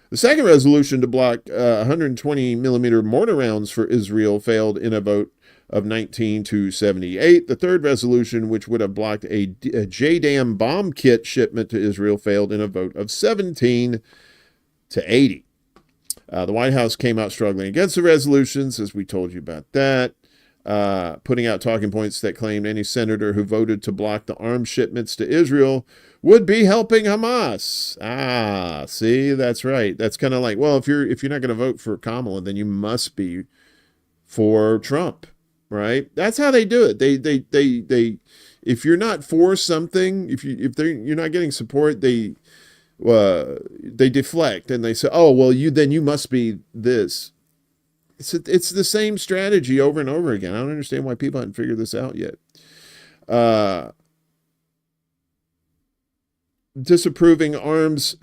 The second resolution to block 120 millimeter mortar rounds for Israel failed in a vote of 19 to 78. The third resolution, which would have blocked a JDAM bomb kit shipment to Israel, failed in a vote of 17 to 80. The White House came out struggling against the resolutions, as we told you about that, putting out talking points that claimed any senator who voted to block the arms shipments to Israel would be helping Hamas. See, that's right. That's kind of like, well, if you're not going to vote for Kamala, then you must be for Trump, right? That's how they do it. They if you're not for something, if you're not getting support, they deflect and they say, oh, well, you must be this. It's the same strategy over and over again. I don't understand why people haven't figured this out yet. Disapproving arms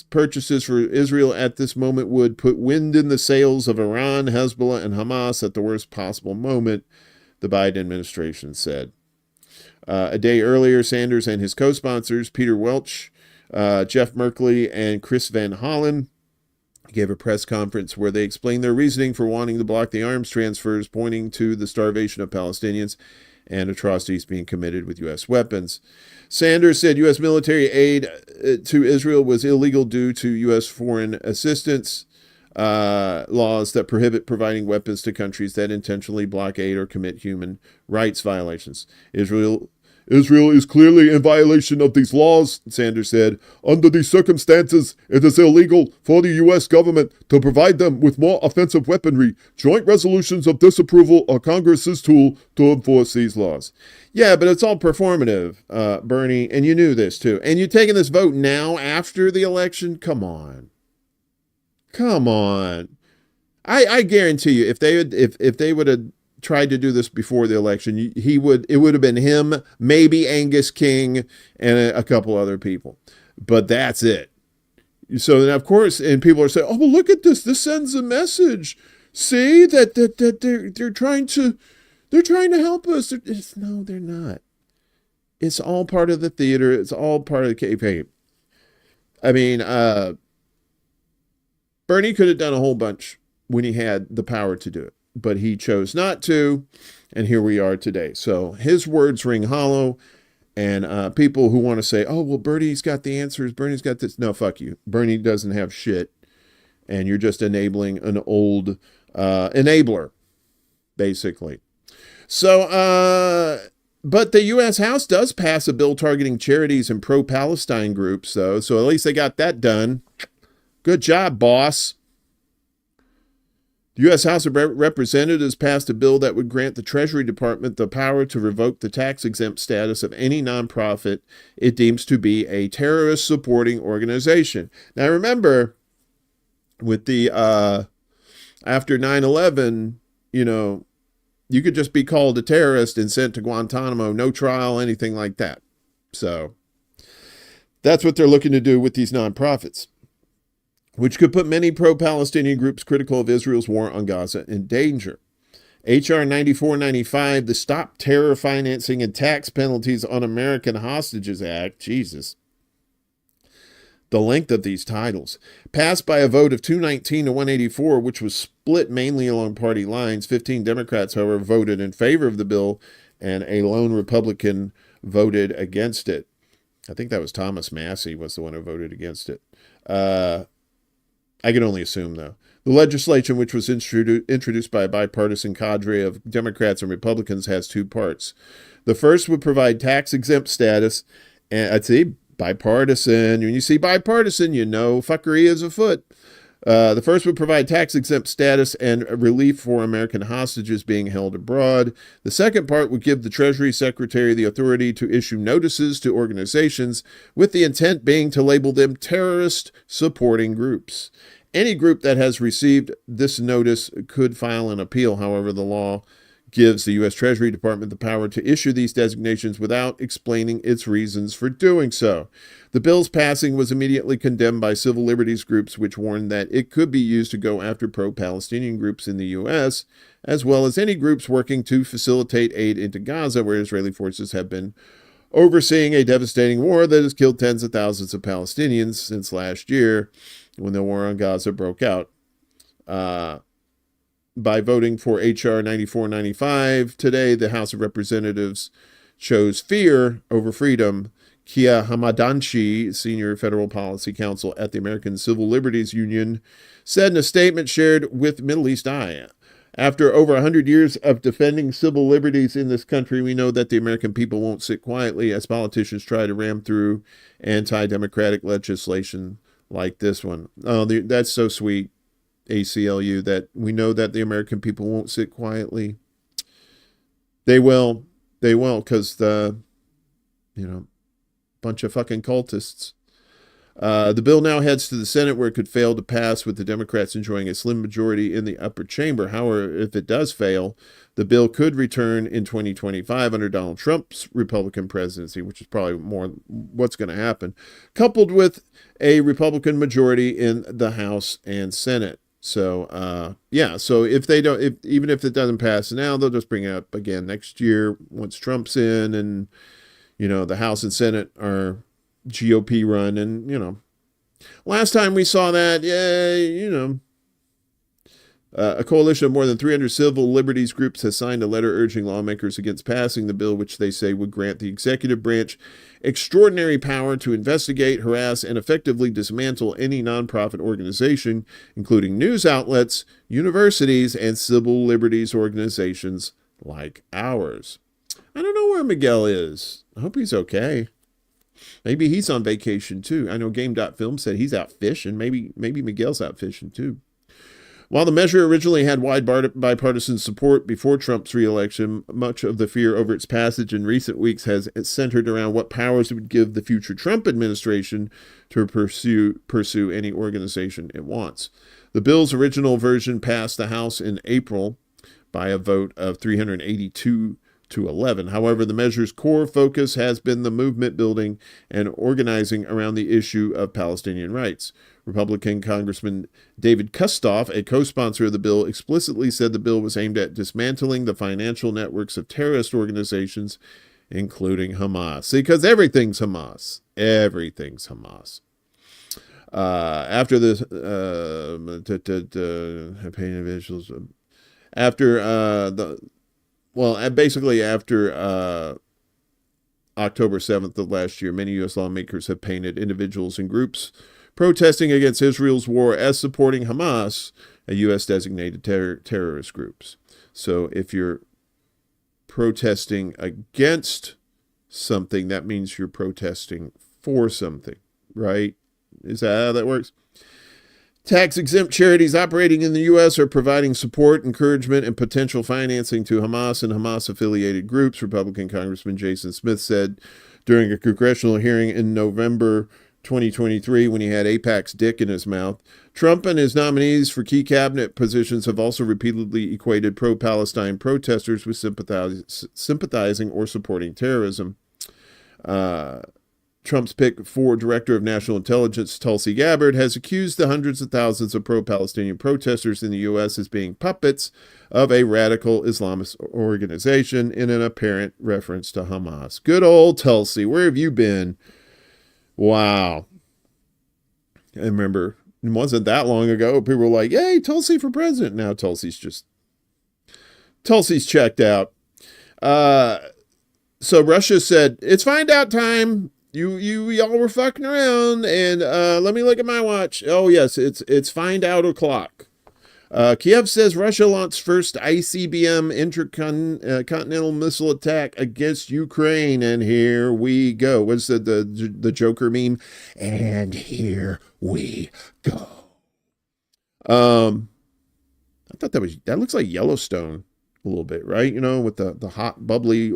purchases for Israel at this moment would put wind in the sails of Iran, Hezbollah, and Hamas at the worst possible moment, the Biden administration said. A day earlier, Sanders and his co-sponsors, Peter Welch, Jeff Merkley, and Chris Van Hollen, gave a press conference where they explained their reasoning for wanting to block the arms transfers, pointing to the starvation of Palestinians and atrocities being committed with U.S. weapons. Sanders said U.S. military aid to Israel was illegal due to U.S. foreign assistance laws that prohibit providing weapons to countries that intentionally blockade or commit human rights violations. Israel is clearly in violation of these laws, Sanders said. Under these circumstances, it is illegal for the U.S. government to provide them with more offensive weaponry. Joint resolutions of disapproval are Congress's tool to enforce these laws. Yeah, but it's all performative, Bernie, and you knew this too. And you're taking this vote now after the election? Come on. I guarantee you, if they would have tried to do this before the election, it would have been him, maybe Angus King, and a couple other people. But that's it. So then, of course, and people are saying, "Oh, well, look at this. This sends a message. See that they're trying to help us." No, they're not. It's all part of the theater. It's all part of the campaign. I mean, Bernie could have done a whole bunch when he had the power to do it, but he chose not to, and here we are today. So his words ring hollow, and people who want to say, oh, well, Bernie's got the answers, Bernie's got this. No, fuck you. Bernie doesn't have shit, and you're just enabling an old enabler, basically. So, but the U.S. House does pass a bill targeting charities and pro-Palestine groups, though, so at least they got that done. Good job, boss. The U.S. House of Representatives passed a bill that would grant the Treasury Department the power to revoke the tax-exempt status of any nonprofit it deems to be a terrorist-supporting organization. Now, remember, with the after 9/11, you could just be called a terrorist and sent to Guantanamo, no trial, anything like that. So that's what they're looking to do with these nonprofits, which could put many pro-Palestinian groups critical of Israel's war on Gaza in danger. H.R. 9495, the Stop Terror Financing and Tax Penalties on American Hostages Act, Jesus. The length of these titles. Passed by a vote of 219 to 184, which was split mainly along party lines. 15 Democrats, however, voted in favor of the bill, and a lone Republican voted against it. I think that was Thomas Massie was the one who voted against it. I can only assume, though. The legislation, which was introduced by a bipartisan cadre of Democrats and Republicans, has two parts. The first would provide tax-exempt status, and I'd say bipartisan. When you see bipartisan, you know fuckery is afoot. The first would provide tax-exempt status and relief for American hostages being held abroad. The second part would give the Treasury Secretary the authority to issue notices to organizations, with the intent being to label them terrorist-supporting groups. Any group that has received this notice could file an appeal. However, the law gives the U.S. Treasury Department the power to issue these designations without explaining its reasons for doing so. The bill's passing was immediately condemned by civil liberties groups, which warned that it could be used to go after pro-Palestinian groups in the U.S., as well as any groups working to facilitate aid into Gaza, where Israeli forces have been overseeing a devastating war that has killed tens of thousands of Palestinians since last year when the war on Gaza broke out. By voting for H.R. 9495 today, the House of Representatives chose fear over freedom. Kia Hamadanchi, senior federal policy counsel at the American Civil Liberties Union, said in a statement shared with Middle East Eye, after over 100 years of defending civil liberties in this country, we know that the American people won't sit quietly as politicians try to ram through anti-democratic legislation like this one. Oh, that's so sweet, ACLU, that we know that the American people won't sit quietly. They will, because bunch of fucking cultists. The bill now heads to the Senate, where it could fail to pass, with the Democrats enjoying a slim majority in the upper chamber. However, if it does fail, the bill could return in 2025 under Donald Trump's Republican presidency, which is probably more what's going to happen, coupled with a Republican majority in the House and Senate. So, so if they don't, even if it doesn't pass now, they'll just bring it up again next year once Trump's in, and the House and Senate are GOP run, and last time we saw that, a coalition of more than 300 civil liberties groups has signed a letter urging lawmakers against passing the bill, which they say would grant the executive branch extraordinary power to investigate, harass, and effectively dismantle any nonprofit organization, including news outlets, universities, and civil liberties organizations like ours. I don't know where Miguel is. I hope he's okay. Maybe he's on vacation too. I know Game.film said he's out fishing. Maybe Miguel's out fishing too. While the measure originally had wide bipartisan support before Trump's reelection, much of the fear over its passage in recent weeks has centered around what powers it would give the future Trump administration to pursue any organization it wants. The bill's original version passed the House in April by a vote of 382 to 11. However, the measure's core focus has been the movement building and organizing around the issue of Palestinian rights. Republican Congressman David Kustoff, a co-sponsor of the bill, explicitly said the bill was aimed at dismantling the financial networks of terrorist organizations, including Hamas. See, because everything's Hamas. Everything's Hamas. After this, after October 7th of last year, many U.S. lawmakers have painted individuals and groups protesting against Israel's war as supporting Hamas, a U.S. designated terrorist groups. So if you're protesting against something, that means you're protesting for something, right? Is that how that works? Tax-exempt charities operating in the U.S. are providing support, encouragement, and potential financing to Hamas and Hamas-affiliated groups, Republican Congressman Jason Smith said during a congressional hearing in November 2023 when he had AIPAC's dick in his mouth. Trump and his nominees for key cabinet positions have also repeatedly equated pro-Palestine protesters with sympathizing or supporting terrorism. Trump's pick for Director of National Intelligence, Tulsi Gabbard, has accused the hundreds of thousands of pro-Palestinian protesters in the U.S. as being puppets of a radical Islamist organization in an apparent reference to Hamas. Good old Tulsi, where have you been? Wow. I remember it wasn't that long ago. People were like, hey, Tulsi for president. Now Tulsi's checked out. So Russia said, it's find out time. Y'all were fucking around, and let me look at my watch. Oh yes, it's find out o'clock. Kiev says Russia launched first ICBM intercontinental missile attack against Ukraine, and here we go. What's the Joker meme? And here we go. I thought that looks like Yellowstone a little bit, right? With the hot, bubbly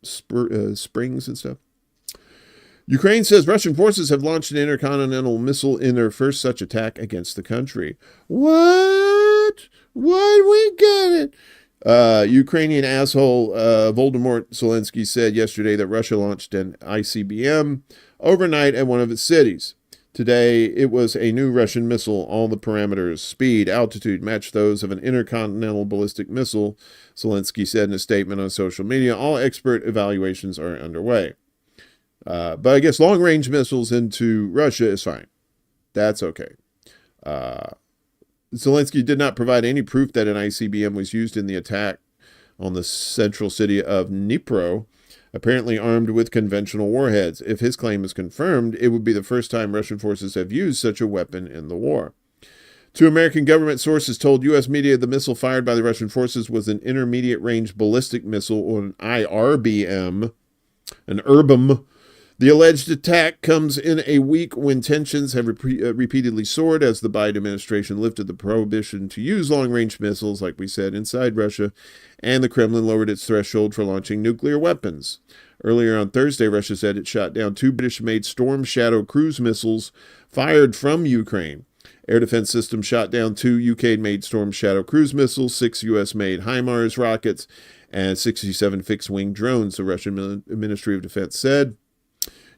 springs and stuff. Ukraine says Russian forces have launched an intercontinental missile in their first such attack against the country. What? Why we get it? Ukrainian asshole Volodymyr Zelensky said yesterday that Russia launched an ICBM overnight at one of its cities. Today, it was a new Russian missile. All the parameters, speed, altitude, match those of an intercontinental ballistic missile, Zelensky said in a statement on social media. All expert evaluations are underway. But I guess long-range missiles into Russia is fine. That's okay. Zelensky did not provide any proof that an ICBM was used in the attack on the central city of Dnipro, apparently armed with conventional warheads. If his claim is confirmed, it would be the first time Russian forces have used such a weapon in the war. Two American government sources told U.S. media the missile fired by the Russian forces was an intermediate-range ballistic missile, or an IRBM, an URBM. The alleged attack comes in a week when tensions have repeatedly soared as the Biden administration lifted the prohibition to use long-range missiles, like we said, inside Russia, and the Kremlin lowered its threshold for launching nuclear weapons. Earlier on Thursday, Russia said it shot down 2 British-made Storm Shadow cruise missiles fired from Ukraine. Air defense systems shot down 2 UK-made Storm Shadow cruise missiles, 6 US-made HIMARS rockets, and 67 fixed-wing drones, the Russian Ministry of Defense said.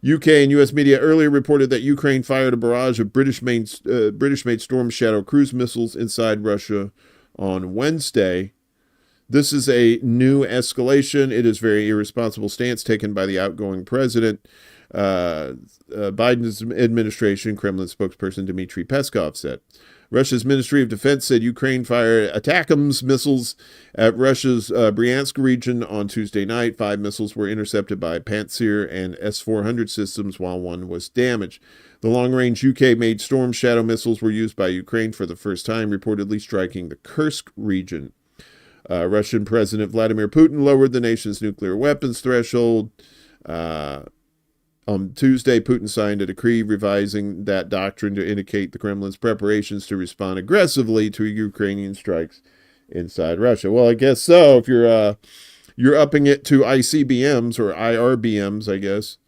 UK and U.S. media earlier reported that Ukraine fired a barrage of British-made Storm Shadow cruise missiles inside Russia on Wednesday. This is a new escalation. It is a very irresponsible stance taken by the outgoing president. Biden's administration, Kremlin spokesperson Dmitry Peskov said. Russia's Ministry of Defense said Ukraine fired ATACMS missiles at Russia's Bryansk region on Tuesday night. 5 missiles were intercepted by Pantsir and S-400 systems, while 1 was damaged. The long-range UK-made Storm Shadow missiles were used by Ukraine for the first time, reportedly striking the Kursk region. Russian President Vladimir Putin lowered the nation's nuclear weapons threshold. On Tuesday, Putin signed a decree revising that doctrine to indicate the Kremlin's preparations to respond aggressively to Ukrainian strikes inside Russia. Well, I guess so. If you're upping it to ICBMs or IRBMs, I guess.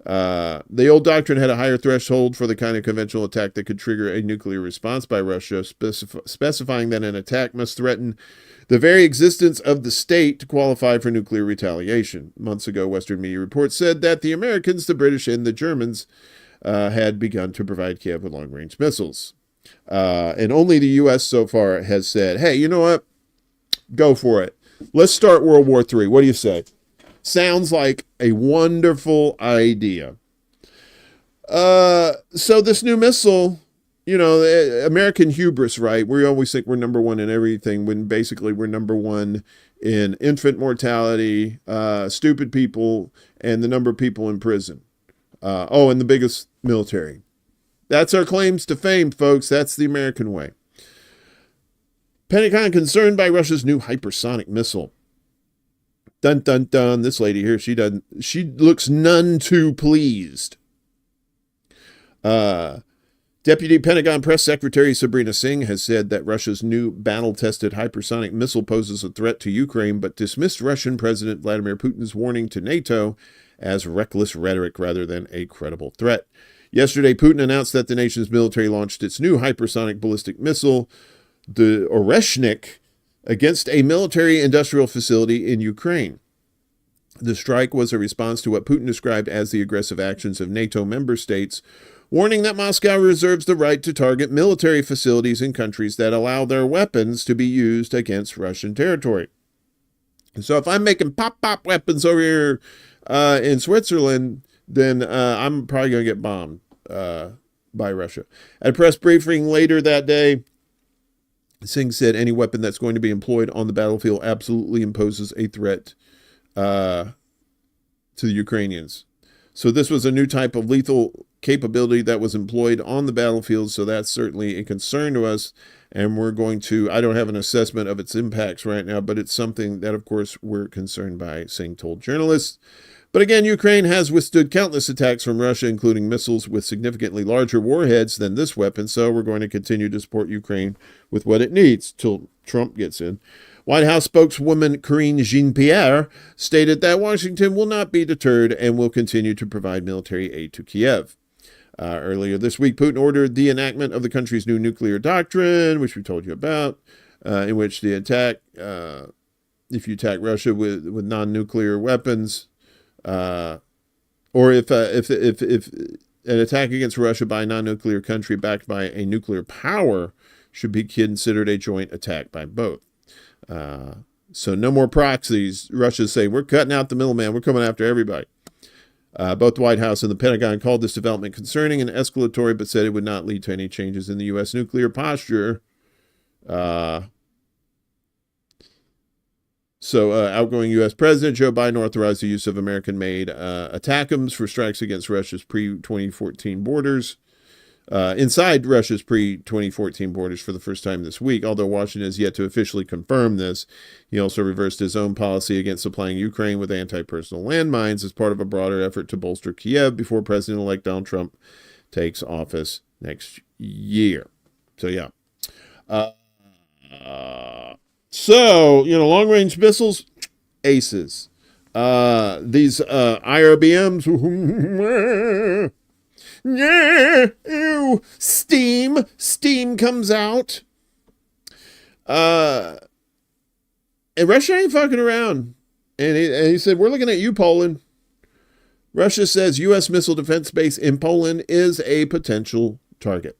The old doctrine had a higher threshold for the kind of conventional attack that could trigger a nuclear response by Russia, specifying that an attack must threaten the very existence of the state to qualify for nuclear retaliation. Months ago, Western media reports said that the Americans, the British, and the Germans had begun to provide Kiev with long-range missiles. And only the U.S. so far has said, hey, you know what? Go for it. Let's start World War III. What do you say? Sounds like a wonderful idea. So this new missile, you know, American hubris, right? We always think we're number one in everything when basically we're number one in infant mortality, stupid people, and the number of people in prison. And the biggest military. That's our claims to fame, folks. That's the American way. Pentagon concerned by Russia's new hypersonic missile. Dun, dun, dun. This lady here, she looks none too pleased. Deputy Pentagon Press Secretary Sabrina Singh has said that Russia's new battle-tested hypersonic missile poses a threat to Ukraine, but dismissed Russian President Vladimir Putin's warning to NATO as reckless rhetoric rather than a credible threat. Yesterday, Putin announced that the nation's military launched its new hypersonic ballistic missile, the Oreshnik, against a military-industrial facility in Ukraine. The strike was a response to what Putin described as the aggressive actions of NATO member states, warning that Moscow reserves the right to target military facilities in countries that allow their weapons to be used against Russian territory. So if I'm making pop-pop weapons over here in Switzerland, then I'm probably going to get bombed by Russia. At a press briefing later that day, Singh said any weapon that's going to be employed on the battlefield absolutely imposes a threat to the Ukrainians. So this was a new type of lethal capability that was employed on the battlefield, so that's certainly a concern to us, and we're going to, I don't have an assessment of its impacts right now, but it's something that, of course, we're concerned by, Singh told journalists. But again, Ukraine has withstood countless attacks from Russia, including missiles with significantly larger warheads than this weapon, so we're going to continue to support Ukraine with what it needs till Trump gets in. White House spokeswoman Karine Jean-Pierre stated that Washington will not be deterred and will continue to provide military aid to Kiev. Earlier this week, Putin ordered the enactment of the country's new nuclear doctrine, which we told you about, in which the attack, if you attack Russia with non-nuclear weapons, or if an attack against Russia by a non-nuclear country backed by a nuclear power should be considered a joint attack by both. So no more proxies. Russia's saying, we're cutting out the middleman. We're coming after everybody. Both the White House and the Pentagon called this development concerning and escalatory, but said it would not lead to any changes in the U.S. nuclear posture. Outgoing U.S. President Joe Biden authorized the use of American-made ATACMS for strikes against Russia's pre-2014 borders. Inside Russia's pre-2014 borders for the first time this week, although Washington has yet to officially confirm this. He also reversed his own policy against supplying Ukraine with anti-personnel landmines as part of a broader effort to bolster Kiev before President-elect Donald Trump takes office next year. So, yeah. Long-range missiles, aces. These IRBMs... Yeah, ew, steam comes out. And Russia ain't fucking around. And he said, we're looking at you, Poland. Russia says U.S. missile defense base in Poland is a potential target.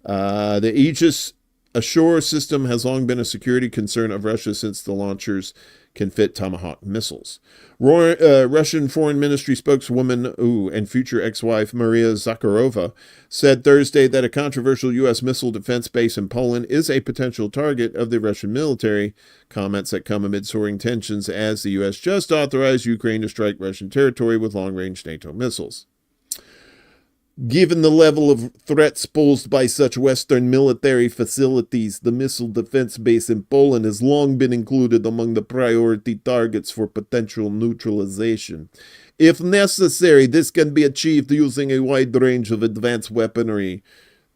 The Aegis Ashore system has long been a security concern of Russia since the launchers can fit Tomahawk missiles. Russian Foreign Ministry spokeswoman and future ex-wife Maria Zakharova said Thursday that a controversial U.S. missile defense base in Poland is a potential target of the Russian military, comments that come amid soaring tensions as the U.S. just authorized Ukraine to strike Russian territory with long-range NATO missiles. Given the level of threats posed by such Western military facilities, the missile defense base in Poland has long been included among the priority targets for potential neutralization. If necessary, this can be achieved using a wide range of advanced weaponry.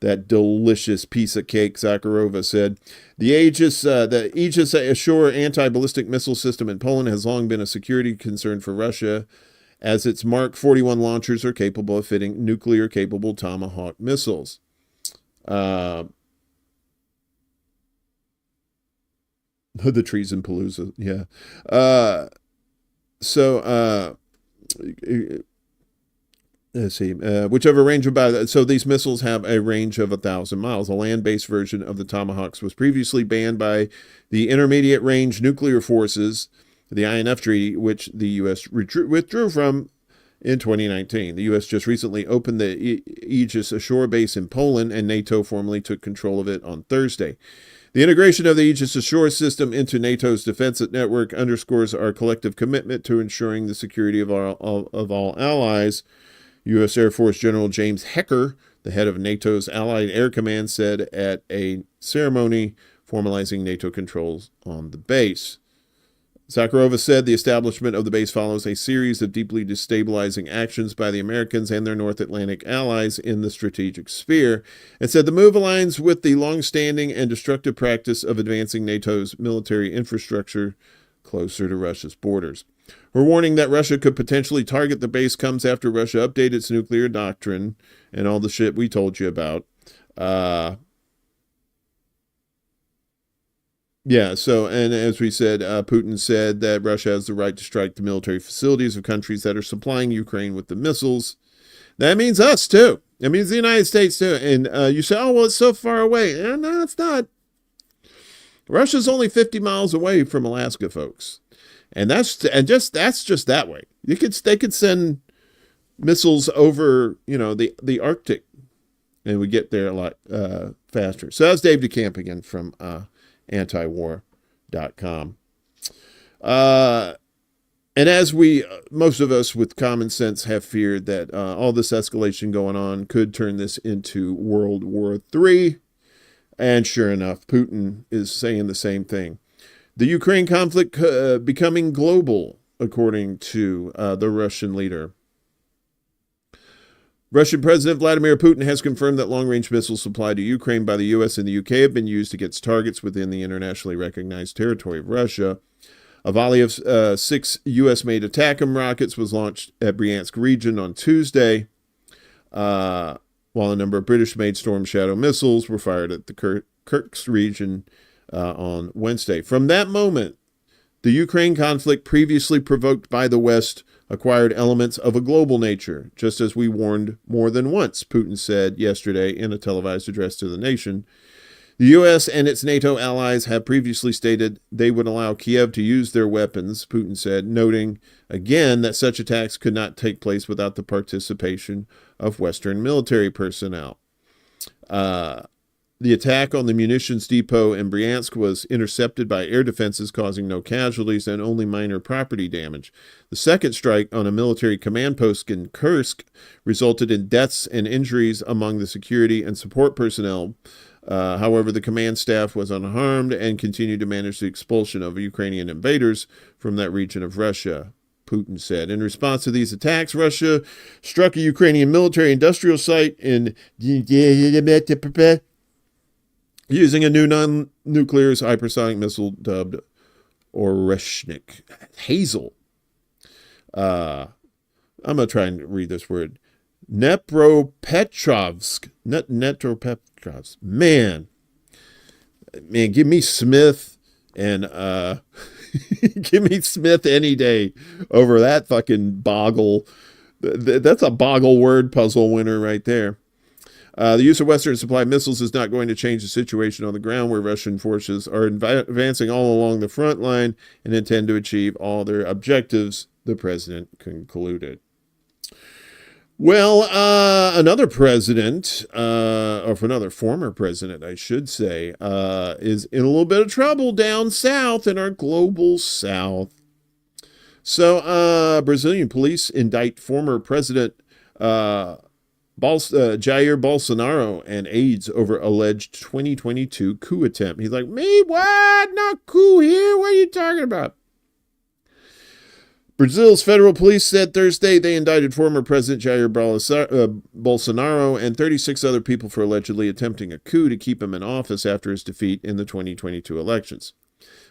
That delicious piece of cake, Zakharova said. The Aegis Ashore anti-ballistic missile system in Poland has long been a security concern for Russia, as its Mark 41 launchers are capable of fitting nuclear-capable Tomahawk missiles. The trees in Palooza, yeah. Let's see. Whichever range so these missiles have a range of 1,000 miles. A land-based version of the Tomahawks was previously banned by the Intermediate Range Nuclear Forces, the INF Treaty, which the U.S. withdrew from in 2019. The U.S. just recently opened the Aegis Ashore base in Poland, and NATO formally took control of it on Thursday. The integration of the Aegis Ashore system into NATO's defense network underscores our collective commitment to ensuring the security of all allies. U.S. Air Force General James Hecker, the head of NATO's Allied Air Command, said at a ceremony formalizing NATO controls on the base. Zakharova said the establishment of the base follows a series of deeply destabilizing actions by the Americans and their North Atlantic allies in the strategic sphere, and said the move aligns with the long-standing and destructive practice of advancing NATO's military infrastructure closer to Russia's borders. Her warning that Russia could potentially target the base comes after Russia updated its nuclear doctrine and all the shit we told you about. And as we said, Putin said that Russia has the right to strike the military facilities of countries that are supplying Ukraine with the missiles. That means us, too. It means the United States, too. And you say, oh, well, it's so far away. No, it's not. Russia's only 50 miles away from Alaska, folks. And that's just that way. They could send missiles over, the Arctic, and we get there a lot faster. So that's Dave DeCamp again from antiwar.com. And as most of us with common sense have feared that all this escalation going on could turn this into World War III. And sure enough, Putin is saying the same thing. The Ukraine conflict becoming global, according to the Russian leader. Russian President Vladimir Putin has confirmed that long-range missiles supplied to Ukraine by the U.S. and the U.K. have been used against targets within the internationally recognized territory of Russia. A volley of 6 U.S.-made ATACMS rockets was launched at Bryansk region on Tuesday, while a number of British-made Storm Shadow missiles were fired at the Kursk region on Wednesday. From that moment, the Ukraine conflict, previously provoked by the West, acquired elements of a global nature, just as we warned more than once, Putin said yesterday in a televised address to the nation. The U.S. and its NATO allies have previously stated they would allow Kiev to use their weapons, Putin said, noting again that such attacks could not take place without the participation of Western military personnel. The attack on the munitions depot in Bryansk was intercepted by air defenses, causing no casualties and only minor property damage. The second strike on a military command post in Kursk resulted in deaths and injuries among the security and support personnel. However, the command staff was unharmed and continued to manage the expulsion of Ukrainian invaders from that region of Russia, Putin said. In response to these attacks, Russia struck a Ukrainian military industrial site in using a new non-nuclear hypersonic missile dubbed Oreshnik. Hazel. I'm going to try and read this word. Dnepropetrovsk. Dnepropetrovsk. Man, give me Smith and give me Smith any day over that fucking boggle. That's a boggle word puzzle winner right there. The use of Western-supplied missiles is not going to change the situation on the ground, where Russian forces are advancing all along the front line and intend to achieve all their objectives, the president concluded. Well, another president, or another former president, I should say, is in a little bit of trouble down south in our global south. So, Brazilian police indict former president Jair Bolsonaro and aides over alleged 2022 coup attempt. He's like, me? What? Not coup here? What are you talking about? Brazil's federal police said Thursday they indicted former President Jair Bolsonaro and 36 other people for allegedly attempting a coup to keep him in office after his defeat in the 2022 elections.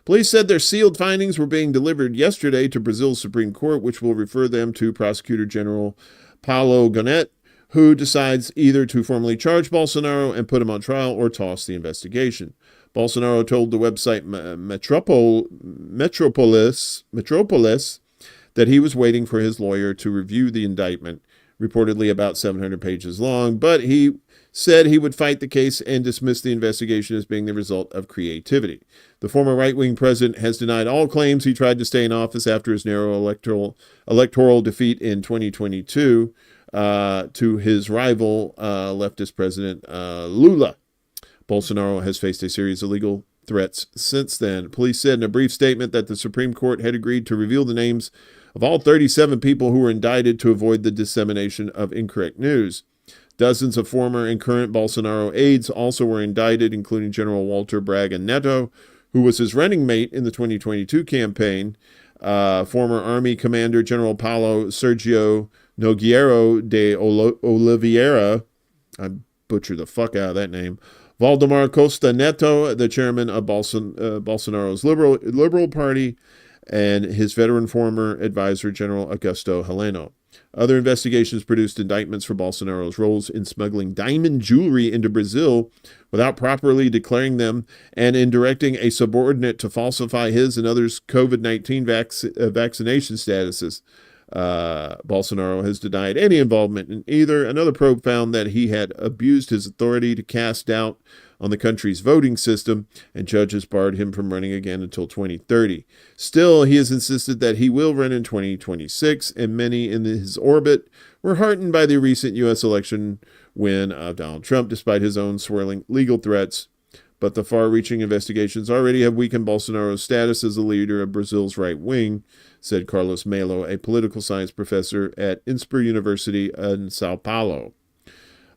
Police said their sealed findings were being delivered yesterday to Brazil's Supreme Court, which will refer them to Prosecutor General Paulo Gallant, who decides either to formally charge Bolsonaro and put him on trial or toss the investigation. Bolsonaro told the website Metropolis that he was waiting for his lawyer to review the indictment, reportedly about 700 pages long, but he said he would fight the case and dismiss the investigation as being the result of creativity. The former right-wing president has denied all claims he tried to stay in office after his narrow electoral defeat in 2022 to his rival, leftist president Lula. Bolsonaro has faced a series of legal threats since then. Police said in a brief statement that the Supreme Court had agreed to reveal the names of all 37 people who were indicted to avoid the dissemination of incorrect news. Dozens of former and current Bolsonaro aides also were indicted, including General Walter Braga Neto, who was his running mate in the 2022 campaign, former Army Commander General Paulo Sergio Nogueira de Oliveira, I butchered the fuck out of that name, Valdemar Costa Neto, the chairman of Bolsonaro's Liberal Party, and his veteran former advisor, General Augusto Heleno. Other investigations produced indictments for Bolsonaro's roles in smuggling diamond jewelry into Brazil without properly declaring them and in directing a subordinate to falsify his and others' COVID-19 vaccination statuses. Bolsonaro has denied any involvement in either. Another probe found that he had abused his authority to cast doubt on the country's voting system, and judges barred him from running again until 2030. Still, he has insisted that he will run in 2026, and many in his orbit were heartened by the recent U.S. election win of Donald Trump, despite his own swirling legal threats. But the far-reaching investigations already have weakened Bolsonaro's status as a leader of Brazil's right wing, said Carlos Melo, a political science professor at INSPER University in Sao Paulo.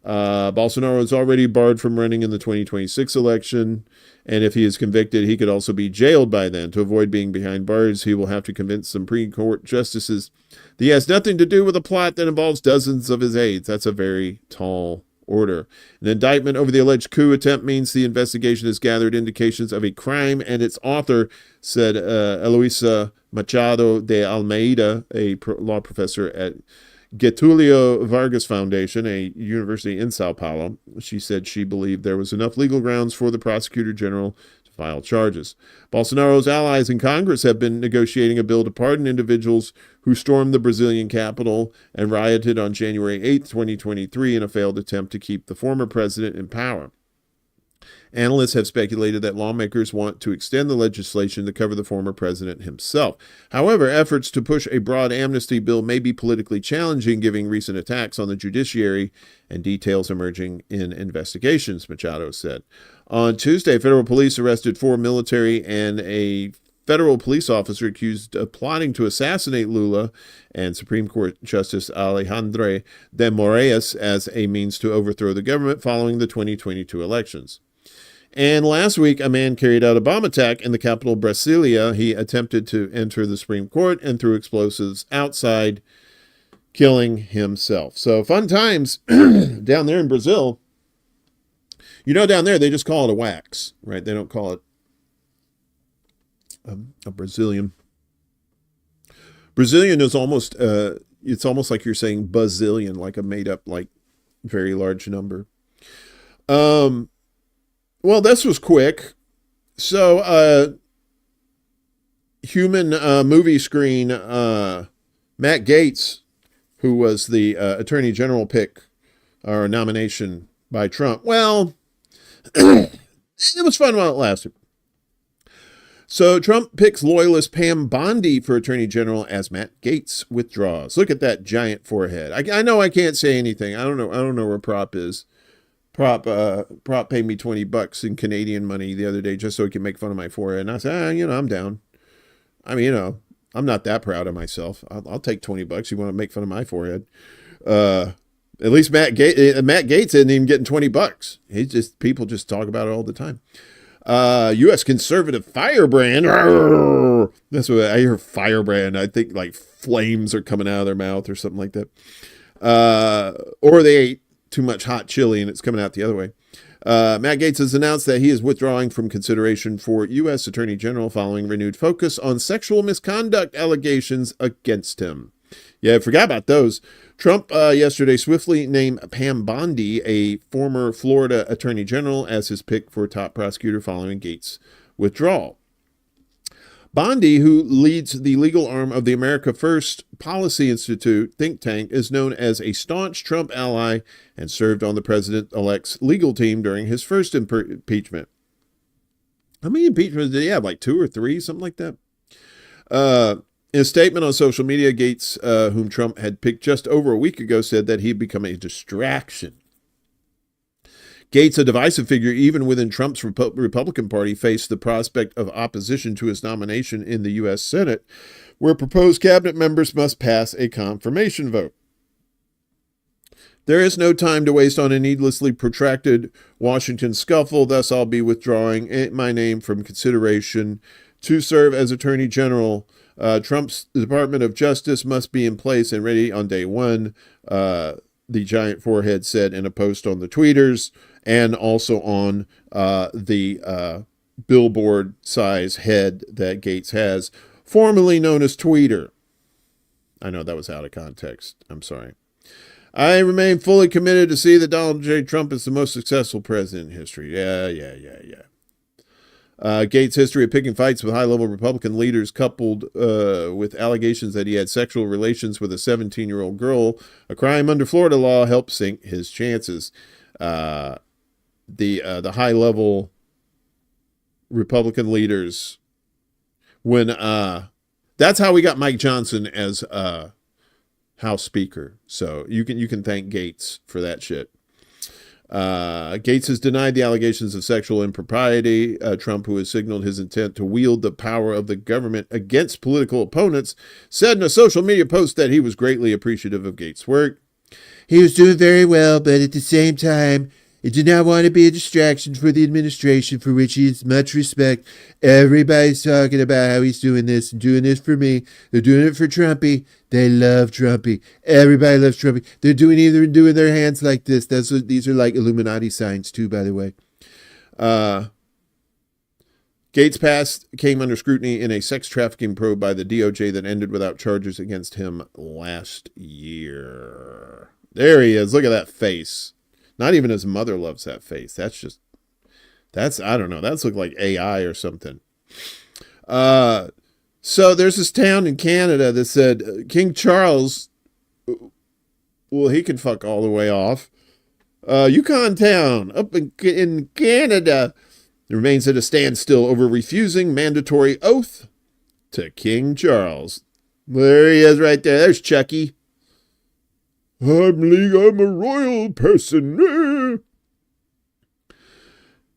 Bolsonaro is already barred from running in the 2026 election, and if he is convicted, he could also be jailed by then. To avoid being behind bars, he will have to convince Supreme Court justices that he has nothing to do with a plot that involves dozens of his aides. That's a very tall order. An indictment over the alleged coup attempt means the investigation has gathered indications of a crime and its author, said Eloisa Machado de Almeida, a law professor at Getulio Vargas Foundation, a university in Sao Paulo. She said she believed there was enough legal grounds for the prosecutor general to file charges. Bolsonaro's allies in Congress have been negotiating a bill to pardon individuals who stormed the Brazilian capital and rioted on January 8, 2023 in a failed attempt to keep the former president in power. Analysts have speculated that lawmakers want to extend the legislation to cover the former president himself. However, efforts to push a broad amnesty bill may be politically challenging, given recent attacks on the judiciary and details emerging in investigations, Machado said. On Tuesday, federal police arrested 4 military and a federal police officer accused of plotting to assassinate Lula and Supreme Court Justice Alejandro de Moraes as a means to overthrow the government following the 2022 elections. And last week, a man carried out a bomb attack in the capital, Brasilia. He attempted to enter the Supreme Court and threw explosives outside, killing himself. So fun times down there in Brazil. You know, down there, they just call it a wax, right? They don't call it a Brazilian. Brazilian is almost, it's almost like you're saying bazillion, like a made up, like very large number. Well, this was quick. So, human movie screen, Matt Gaetz, who was the Attorney General pick or nomination by Trump. Well, it was fun while it lasted. So Trump picks loyalist Pam Bondi for Attorney General as Matt Gaetz withdraws. Look at that giant forehead. I know I can't say anything. I don't know where Prop is. Prop paid me $20 in Canadian money the other day just so he can make fun of my forehead. And I said, I'm down. I mean, I'm not that proud of myself. I'll take $20. You want to make fun of my forehead? At least Matt Gaetz isn't even getting $20. People just talk about it all the time. U.S. conservative firebrand. That's what I hear. Firebrand. I think like flames are coming out of their mouth or something like that. Or they ate too much hot chili and it's coming out the other way. Matt Gaetz has announced that he is withdrawing from consideration for U.S. Attorney General following renewed focus on sexual misconduct allegations against him. Yeah, I forgot about those. Trump yesterday swiftly named Pam Bondi, a former Florida Attorney General, as his pick for top prosecutor following Gaetz' withdrawal. Bondi, who leads the legal arm of the America First Policy Institute think tank, is known as a staunch Trump ally and served on the president-elect's legal team during his first impeachment. How many impeachments did he have? Like 2 or 3, something like that? In a statement on social media, Gaetz, whom Trump had picked just over a week ago, said that he'd become a distraction. Gaetz, a divisive figure even within Trump's Republican Party, faced the prospect of opposition to his nomination in the U.S. Senate, where proposed cabinet members must pass a confirmation vote. There is no time to waste on a needlessly protracted Washington scuffle, thus I'll be withdrawing my name from consideration to serve as Attorney General. Trump's Department of Justice must be in place and ready on day one, the giant forehead said in a post on the tweeters and also on the billboard size head that Gaetz has, formerly known as Tweeter. I know that was out of context. I'm sorry. I remain fully committed to see that Donald J. Trump is the most successful president in history. Yeah. Gaetz' history of picking fights with high-level Republican leaders, coupled with allegations that he had sexual relations with a 17-year-old girl, a crime under Florida law, helped sink his chances. The high-level Republican leaders, when that's how we got Mike Johnson as House Speaker. So you can thank Gaetz for that shit. Gaetz has denied the allegations of sexual impropriety. Trump, who has signaled his intent to wield the power of the government against political opponents, said in a social media post that he was greatly appreciative of Gaetz' work. He was doing very well, but at the same time, he did not want to be a distraction for the administration, for which he has much respect. Everybody's talking about how he's doing this and doing this for me. They're doing it for Trumpy. They love Trumpy. Everybody loves Trumpy. They're doing their hands like this. These are like Illuminati signs too, by the way. Gaetz' past came under scrutiny in a sex trafficking probe by the DOJ that ended without charges against him last year. There he is. Look at that face. Not even his mother loves that face. I don't know. That's looked like AI or something. So there's this town in Canada that said King Charles, well, he can fuck all the way off. Yukon town up in Canada remains at a standstill over refusing mandatory oath to King Charles. There he is right there. There's Chucky. I'm a royal person.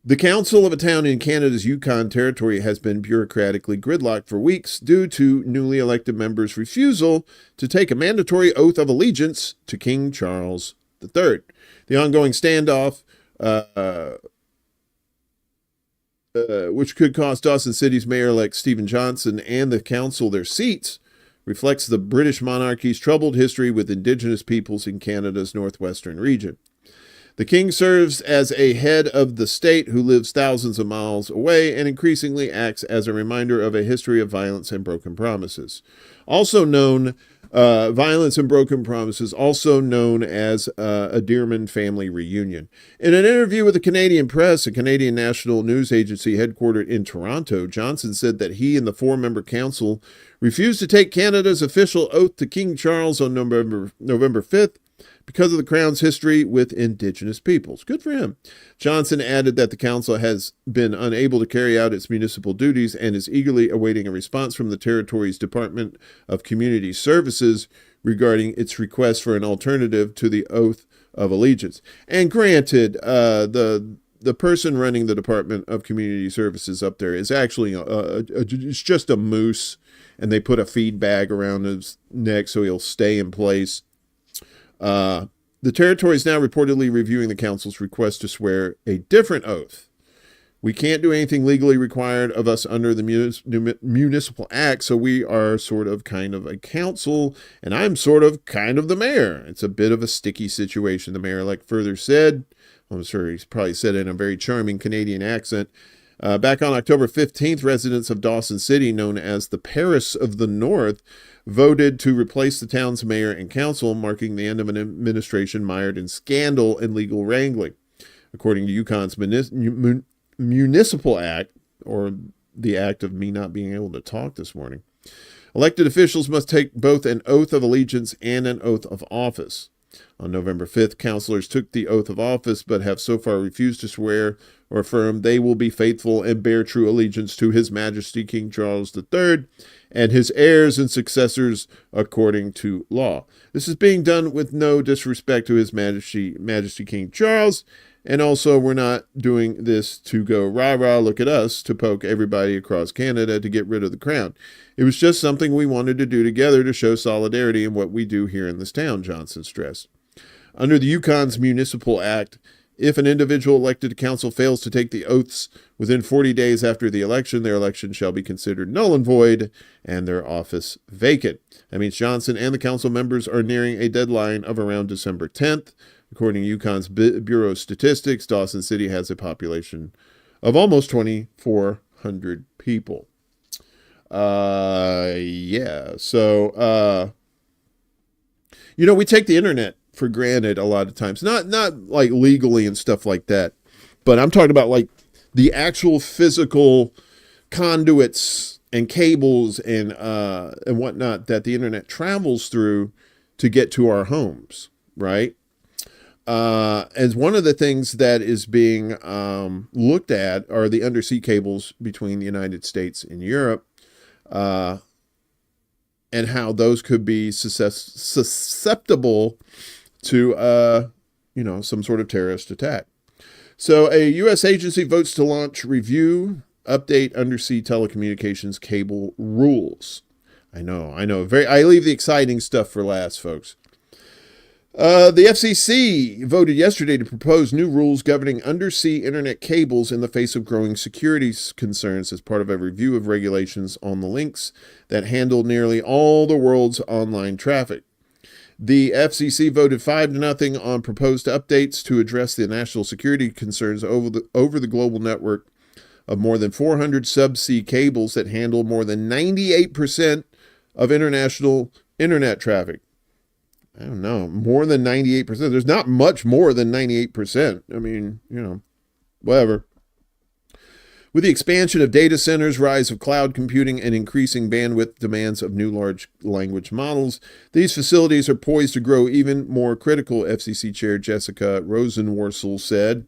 The council of a town in Canada's Yukon territory has been bureaucratically gridlocked for weeks due to newly elected members' refusal to take a mandatory oath of allegiance to King Charles III. The ongoing standoff, which could cost Dawson City's mayor-elect Stephen Johnson and the council their seats, reflects the British monarchy's troubled history with Indigenous peoples in Canada's northwestern region. The king serves as a head of the state who lives thousands of miles away and increasingly acts as a reminder of a history of violence and broken promises. Violence and broken promises, also known as a Dearman family reunion. In an interview with the Canadian Press, a Canadian national news agency headquartered in Toronto, Johnson said that he and the four-member council refused to take Canada's official oath to King Charles on November 5th because of the Crown's history with Indigenous peoples. Good for him. Johnson added that the council has been unable to carry out its municipal duties and is eagerly awaiting a response from the territory's Department of Community Services regarding its request for an alternative to the oath of allegiance. And granted, the person running the Department of Community Services up there is actually it's just a moose, and they put a feed bag around his neck so he'll stay in place. The territory is now reportedly reviewing the council's request to swear a different oath. We can't do anything legally required of us under the Municipal Act, so we are sort of kind of a council, and I'm sort of kind of the mayor. It's a bit of a sticky situation, the mayor-elect further said. I'm sure he's probably said it in a very charming Canadian accent. Back on October 15th, residents of Dawson City, known as the Paris of the North, voted to replace the town's mayor and council, marking the end of an administration mired in scandal and legal wrangling. According to Yukon's Municipal Act, or the act of me not being able to talk this morning, elected officials must take both an oath of allegiance and an oath of office. On November 5th, councilors took the oath of office, but have so far refused to swear or affirm they will be faithful and bear true allegiance to His Majesty King Charles III and his heirs and successors according to law. This is being done with no disrespect to His Majesty King Charles, and also we're not doing this to go rah-rah, look at us, to poke everybody across Canada to get rid of the crown. It was just something we wanted to do together to show solidarity in what we do here in this town, Johnson stressed. Under the Yukon's Municipal Act, if an individual elected to council fails to take the oaths within 40 days after the election, their election shall be considered null and void and their office vacant. That means Johnson and the council members are nearing a deadline of around December 10th. According to Yukon's Bureau of Statistics, Dawson City has a population of almost 2,400 people. We take the internet for granted a lot of times, not like legally and stuff like that, but I'm talking about like the actual physical conduits and cables and whatnot that the internet travels through to get to our homes, right? As one of the things that is being looked at are the undersea cables between the United States and Europe, and how those could be susceptible to, some sort of terrorist attack. So a U.S. agency votes to launch review, update undersea telecommunications cable rules. I know. I leave the exciting stuff for last, folks. The FCC voted yesterday to propose new rules governing undersea internet cables in the face of growing security concerns as part of a review of regulations on the links that handle nearly all the world's online traffic. The FCC voted 5-0 on proposed updates to address the national security concerns over the global network of more than 400 subsea cables that handle more than 98% of international internet traffic. I don't know, more than 98%. There's not much more than 98%. I mean, whatever. With the expansion of data centers, rise of cloud computing, and increasing bandwidth demands of new large language models, these facilities are poised to grow even more critical, FCC Chair Jessica Rosenworcel said.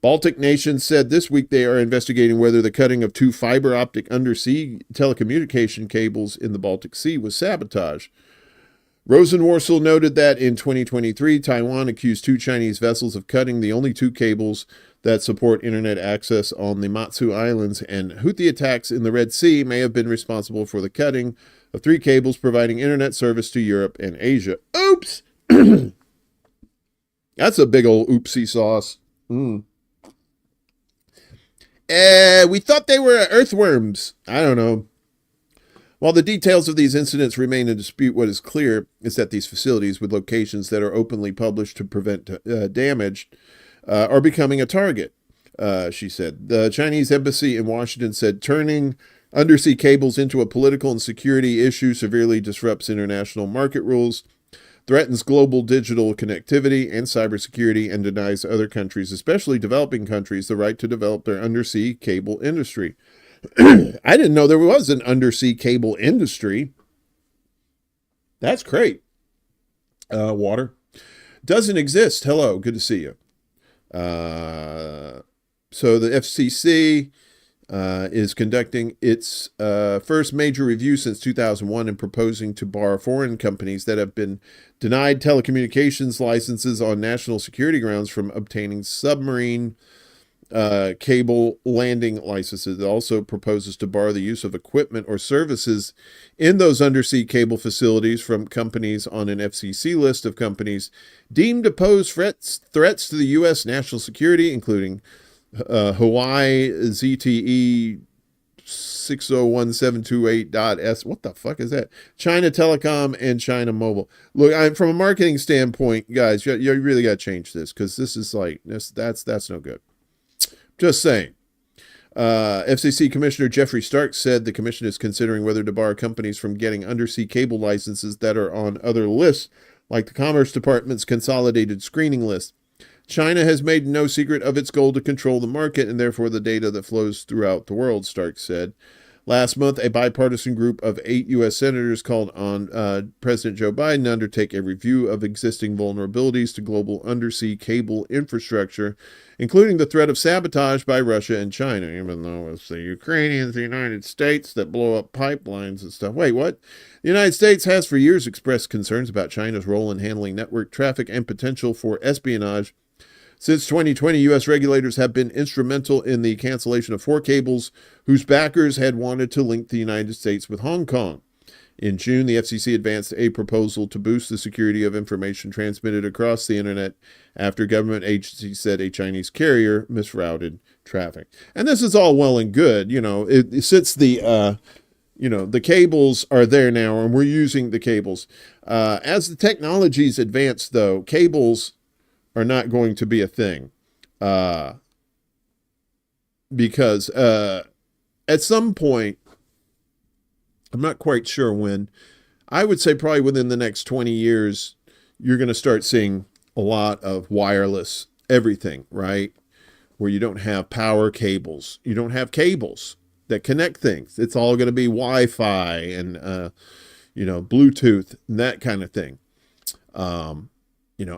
Baltic nations said this week they are investigating whether the cutting of 2 fiber optic undersea telecommunication cables in the Baltic Sea was sabotage. Rosenworcel noted that in 2023, Taiwan accused 2 Chinese vessels of cutting the only 2 cables that support internet access on the Matsu Islands, and Houthi attacks in the Red Sea may have been responsible for the cutting of 3 cables providing internet service to Europe and Asia. Oops! That's a big old oopsie sauce. We thought they were earthworms. I don't know. While the details of these incidents remain in dispute, what is clear is that these facilities with locations that are openly published to prevent damage are becoming a target, she said. The Chinese embassy in Washington said turning undersea cables into a political and security issue severely disrupts international market rules, threatens global digital connectivity and cybersecurity, and denies other countries, especially developing countries, the right to develop their undersea cable industry. I didn't know there was an undersea cable industry. That's great. Water doesn't exist. Hello, good to see you. So the FCC is conducting its first major review since 2001 and proposing to bar foreign companies that have been denied telecommunications licenses on national security grounds from obtaining submarine cable landing licenses. It also proposes to bar the use of equipment or services in those undersea cable facilities from companies on an FCC list of companies deemed to pose threats to the U.S. national security, including Hawaii ZTE 601.728.S. What the fuck is that? China Telecom and China Mobile. Look, from a marketing standpoint, guys, you really got to change this, because this is like that's no good. Just saying. FCC Commissioner Jeffrey Stark said the commission is considering whether to bar companies from getting undersea cable licenses that are on other lists, like the Commerce Department's consolidated screening list. China has made no secret of its goal to control the market and therefore the data that flows throughout the world, Stark said. Last month, a bipartisan group of 8 U.S. senators called on President Joe Biden to undertake a review of existing vulnerabilities to global undersea cable infrastructure, including the threat of sabotage by Russia and China, even though it's the Ukrainians, the United States, that blow up pipelines and stuff. Wait, what? The United States has for years expressed concerns about China's role in handling network traffic and potential for espionage. Since 2020, U.S. regulators have been instrumental in the cancellation of 4 cables whose backers had wanted to link the United States with Hong Kong. In June, the FCC advanced a proposal to boost the security of information transmitted across the internet after government agencies said a Chinese carrier misrouted traffic. And this is all well and good, since the cables are there now and we're using the cables. As the technologies advance, though, cables are not going to be a thing, because at some point, I'm not quite sure when, I would say probably within the next 20 years, you're going to start seeing a lot of wireless everything, right? Where you don't have power cables. You don't have cables that connect things. It's all going to be Wi-Fi and, Bluetooth and that kind of thing.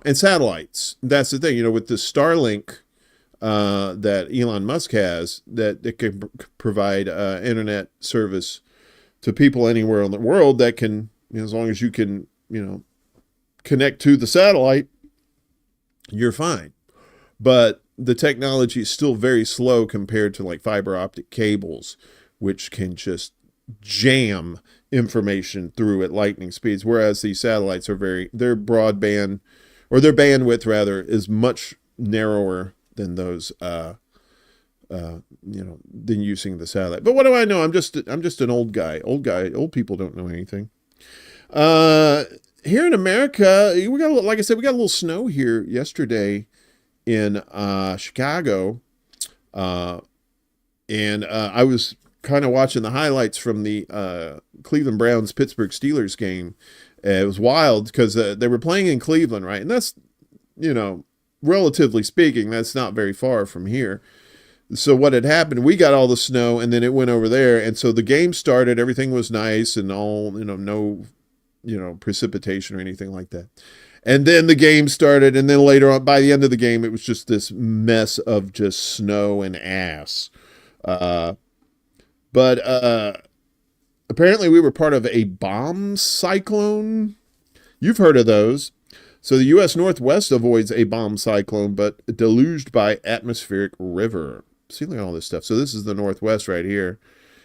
And satellites. That's the thing, with the Starlink that Elon Musk has, that it can provide internet service to people anywhere in the world that can, as long as you can, connect to the satellite, you're fine. But the technology is still very slow compared to like fiber optic cables, which can just jam information through at lightning speeds, whereas these satellites are their broadband, or their bandwidth rather, is much narrower than those than using the satellite. But what do I know? I'm just an old guy. Old people don't know anything. Here in America, we got a little snow here yesterday in Chicago, and I was kind of watching the highlights from the Cleveland Browns Pittsburgh Steelers game. It was wild because they were playing in Cleveland, right? And that's, relatively speaking, that's not very far from here. So what had happened, we got all the snow and then it went over there. And so the game started, everything was nice and all, no, precipitation or anything like that. And then the game started. And then later on, by the end of the game, it was just this mess of just snow and ass. But apparently we were part of a bomb cyclone. You've heard of those. So the U.S. Northwest avoids a bomb cyclone, but deluged by atmospheric river. See, look at all this stuff. So this is the Northwest right here.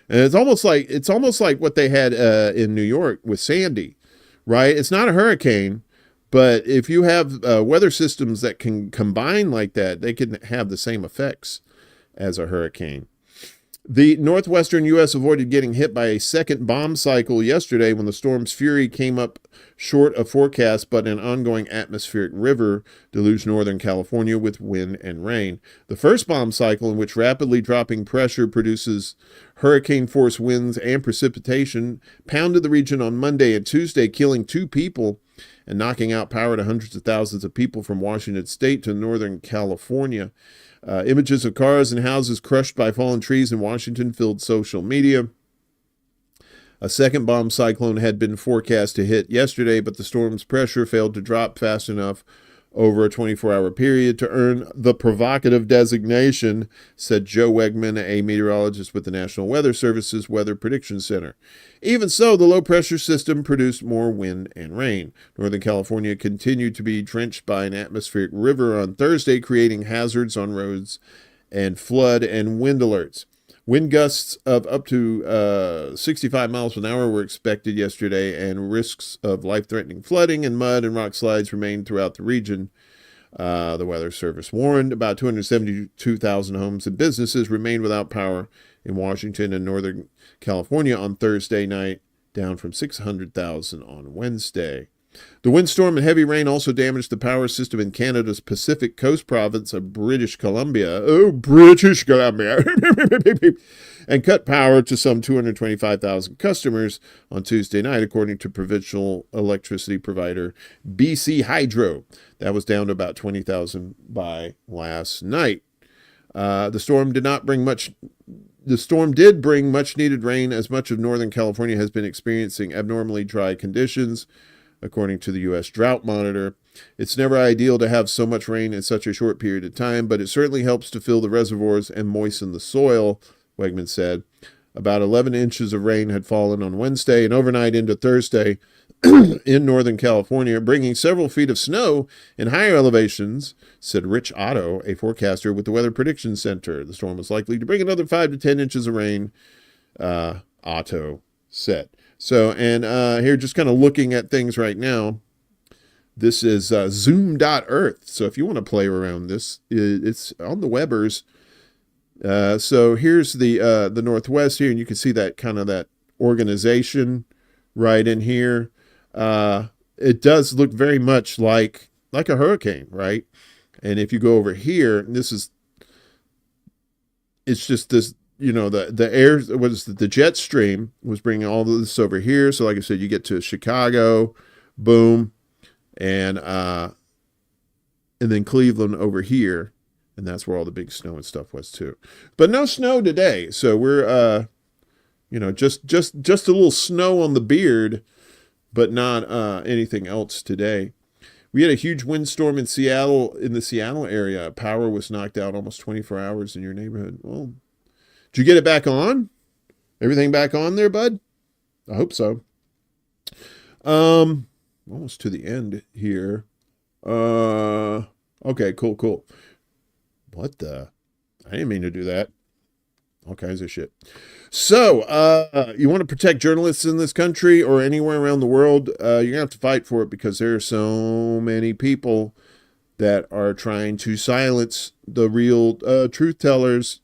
And it's almost like what they had in New York with Sandy, right? It's not a hurricane, but if you have weather systems that can combine like that, they can have the same effects as a hurricane. The northwestern U.S. avoided getting hit by a second bomb cycle yesterday when the storm's fury came up short of forecast, but an ongoing atmospheric river deluged Northern California with wind and rain. The first bomb cycle, in which rapidly dropping pressure produces hurricane-force winds and precipitation, pounded the region on Monday and Tuesday, killing 2 people and knocking out power to hundreds of thousands of people from Washington state to Northern California. Images of cars and houses crushed by fallen trees in Washington filled social media. A second bomb cyclone had been forecast to hit yesterday, but the storm's pressure failed to drop fast enough over a 24-hour period to earn the provocative designation, said Joe Wegman, a meteorologist with the National Weather Service's Weather Prediction Center. Even so, the low-pressure system produced more wind and rain. Northern California continued to be drenched by an atmospheric river on Thursday, creating hazards on roads and flood and wind alerts. Wind gusts of up to 65 miles an hour were expected yesterday, and risks of life-threatening flooding and mud and rock slides remained throughout the region. The Weather Service warned about 272,000 homes and businesses remained without power in Washington and Northern California on Thursday night, down from 600,000 on Wednesday. The windstorm and heavy rain also damaged the power system in Canada's Pacific Coast province of British Columbia. Oh, British Columbia. And cut power to some 225,000 customers on Tuesday night, according to provincial electricity provider BC Hydro. That was down to about 20,000 by last night. The storm did bring much needed rain, as much of Northern California has been experiencing abnormally dry conditions, according to the U.S. Drought Monitor. It's never ideal to have so much rain in such a short period of time, but it certainly helps to fill the reservoirs and moisten the soil, Wegman said. About 11 inches of rain had fallen on Wednesday and overnight into Thursday in Northern California, bringing several feet of snow in higher elevations, said Rich Otto, a forecaster with the Weather Prediction Center. The storm is likely to bring another 5 to 10 inches of rain, Otto said. So, and here, just kind of looking at things right now, this is zoom.earth. So if you want to play around this, it's on the Webbers. So here's the Northwest here, and you can see that kind of that organization right in here. It does look very much like a hurricane, right? And if you go over here, it's just this, the air was the jet stream was bringing all of this over here. So like I said, you get to Chicago, boom, and then Cleveland over here. And that's where all the big snow and stuff was too. But no snow today. So we're, just a little snow on the beard, but not anything else today. We had a huge windstorm in Seattle, in the Seattle area. Power was knocked out almost 24 hours in your neighborhood. Well, did you get it back on? Everything back on there, bud? I hope so. Almost to the end here. Okay, cool. What the? I didn't mean to do that. All kinds of shit. So, you want to protect journalists in this country or anywhere around the world, you're going to have to fight for it, because there are so many people that are trying to silence the real truth tellers.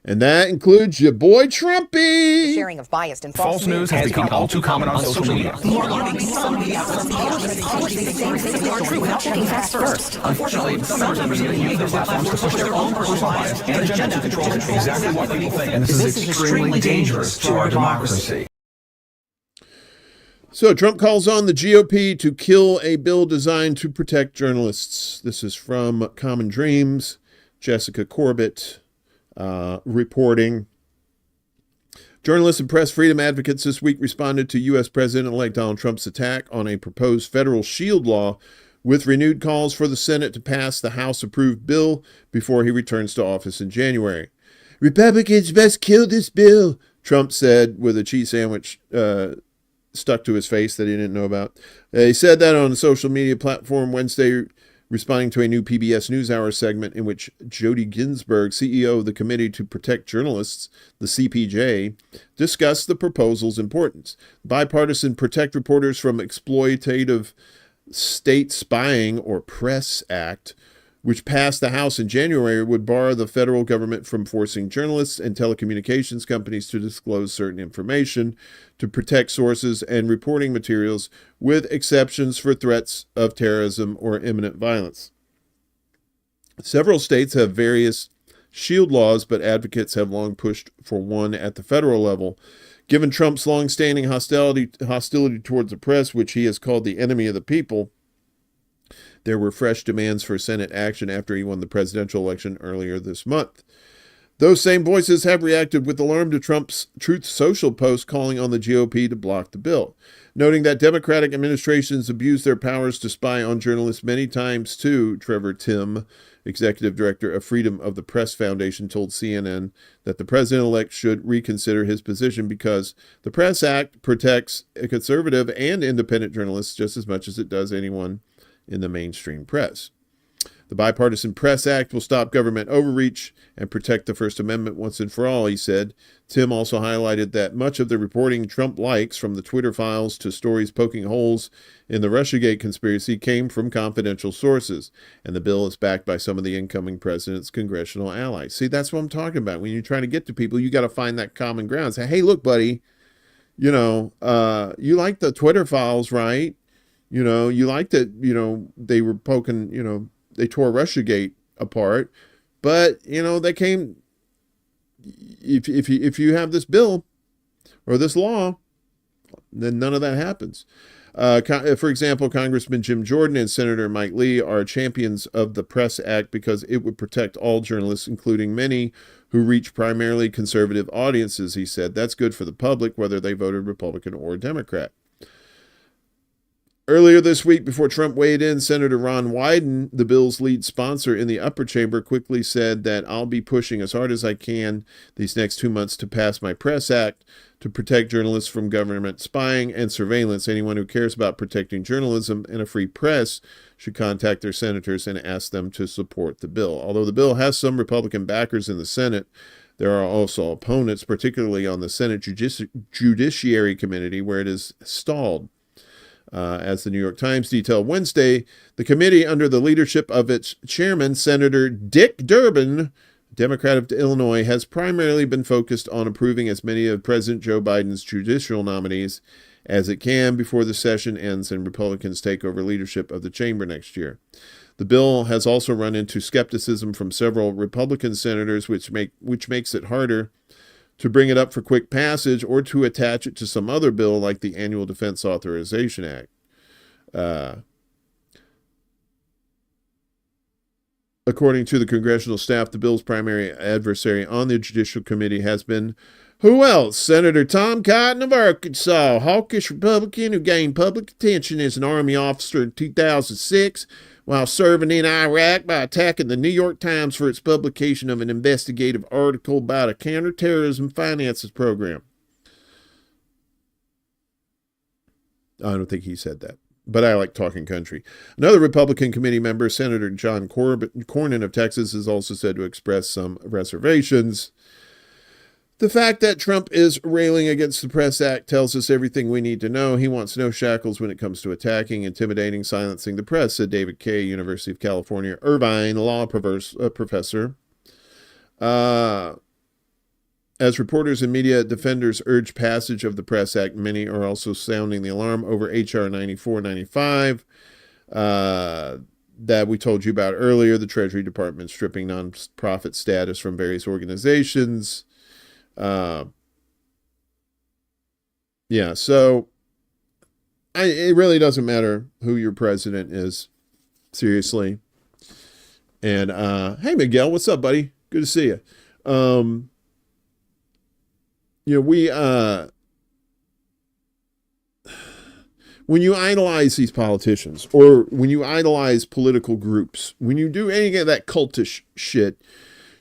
And that includes your boy Trumpy. Sharing of biased and false news has become all too common on social media. More alarming, some media publishing are true without checking facts first. Unfortunately, some members of the media use those platforms to push their own personal bias and agenda to control exactly what people think. And this is extremely dangerous to our democracy. So Trump calls on the GOP to kill a bill designed to protect journalists. This is from Common Dreams, Jessica Corbett. reporting. Journalists and press freedom advocates this week responded to U.S. President-elect Donald Trump's attack on a proposed federal shield law with renewed calls for the Senate to pass the House-approved bill before he returns to office in January. Republicans must kill this bill, Trump said with a cheese sandwich stuck to his face that he didn't know about. He said that on a social media platform Wednesday, responding to a new PBS NewsHour segment in which Jody Ginsburg, CEO of the Committee to Protect Journalists, the CPJ, discussed the proposal's importance. Bipartisan Protect Reporters from Exploitative State Spying, or PRESS Act, which passed the House in January, would bar the federal government from forcing journalists and telecommunications companies to disclose certain information to protect sources and reporting materials, with exceptions for threats of terrorism or imminent violence. Several states have various shield laws, but advocates have long pushed for one at the federal level. Given Trump's long-standing hostility towards the press, which he has called the enemy of the people, there were fresh demands for Senate action after he won the presidential election earlier this month. Those same voices have reacted with alarm to Trump's Truth Social post calling on the GOP to block the bill, noting that Democratic administrations abused their powers to spy on journalists many times too. Trevor Timm, executive director of Freedom of the Press Foundation, told CNN that the president-elect should reconsider his position because the Press Act protects conservative and independent journalists just as much as it does anyone in the mainstream press. The Bipartisan Press Act will stop government overreach and protect the First Amendment once and for all, he said. Tim also highlighted that much of the reporting Trump likes, from the Twitter files to stories poking holes in the Russiagate conspiracy, came from confidential sources, and the bill is backed by some of the incoming president's congressional allies. See, that's what I'm talking about. When you're trying to get to people, you got to find that common ground. Say, hey, look, buddy, you like the Twitter files, right? You like that, they were poking, they tore Russiagate apart, but, they came, if you have this bill or this law, then none of that happens. For example, Congressman Jim Jordan and Senator Mike Lee are champions of the Press Act because it would protect all journalists, including many who reach primarily conservative audiences, he said. That's good for the public, whether they voted Republican or Democrat. Earlier this week, before Trump weighed in, Senator Ron Wyden, the bill's lead sponsor in the upper chamber, quickly said that I'll be pushing as hard as I can these next 2 months to pass my Press Act to protect journalists from government spying and surveillance. Anyone who cares about protecting journalism and a free press should contact their senators and ask them to support the bill. Although the bill has some Republican backers in the Senate, there are also opponents, particularly on the Senate Judiciary Committee, where it is stalled. As the New York Times detailed Wednesday, the committee, under the leadership of its chairman, Senator Dick Durbin, Democrat of Illinois, has primarily been focused on approving as many of President Joe Biden's judicial nominees as it can before the session ends and Republicans take over leadership of the chamber next year. The bill has also run into skepticism from several Republican senators, which makes it harder to bring it up for quick passage or to attach it to some other bill like the Annual Defense Authorization Act. According to the congressional staff, the bill's primary adversary on the Judicial Committee has been, who else? Senator Tom Cotton of Arkansas, hawkish Republican who gained public attention as an Army officer in 2006 while serving in Iraq by attacking the New York Times for its publication of an investigative article about a counterterrorism finances program. I don't think he said that, but I like talking country. Another Republican committee member, Senator John Cornyn of Texas, is also said to express some reservations. The fact that Trump is railing against the Press Act tells us everything we need to know. He wants no shackles when it comes to attacking, intimidating, silencing the press, said David Kay, University of California, Irvine law professor. As reporters and media defenders urge passage of the Press Act, many are also sounding the alarm over H.R. 9495 that we told you about earlier, the Treasury Department stripping nonprofit status from various organizations. So it really doesn't matter who your president is, seriously. And hey, Miguel, what's up, buddy? Good to see you. We when you idolize these politicians, or when you idolize political groups, when you do any of that cultish shit,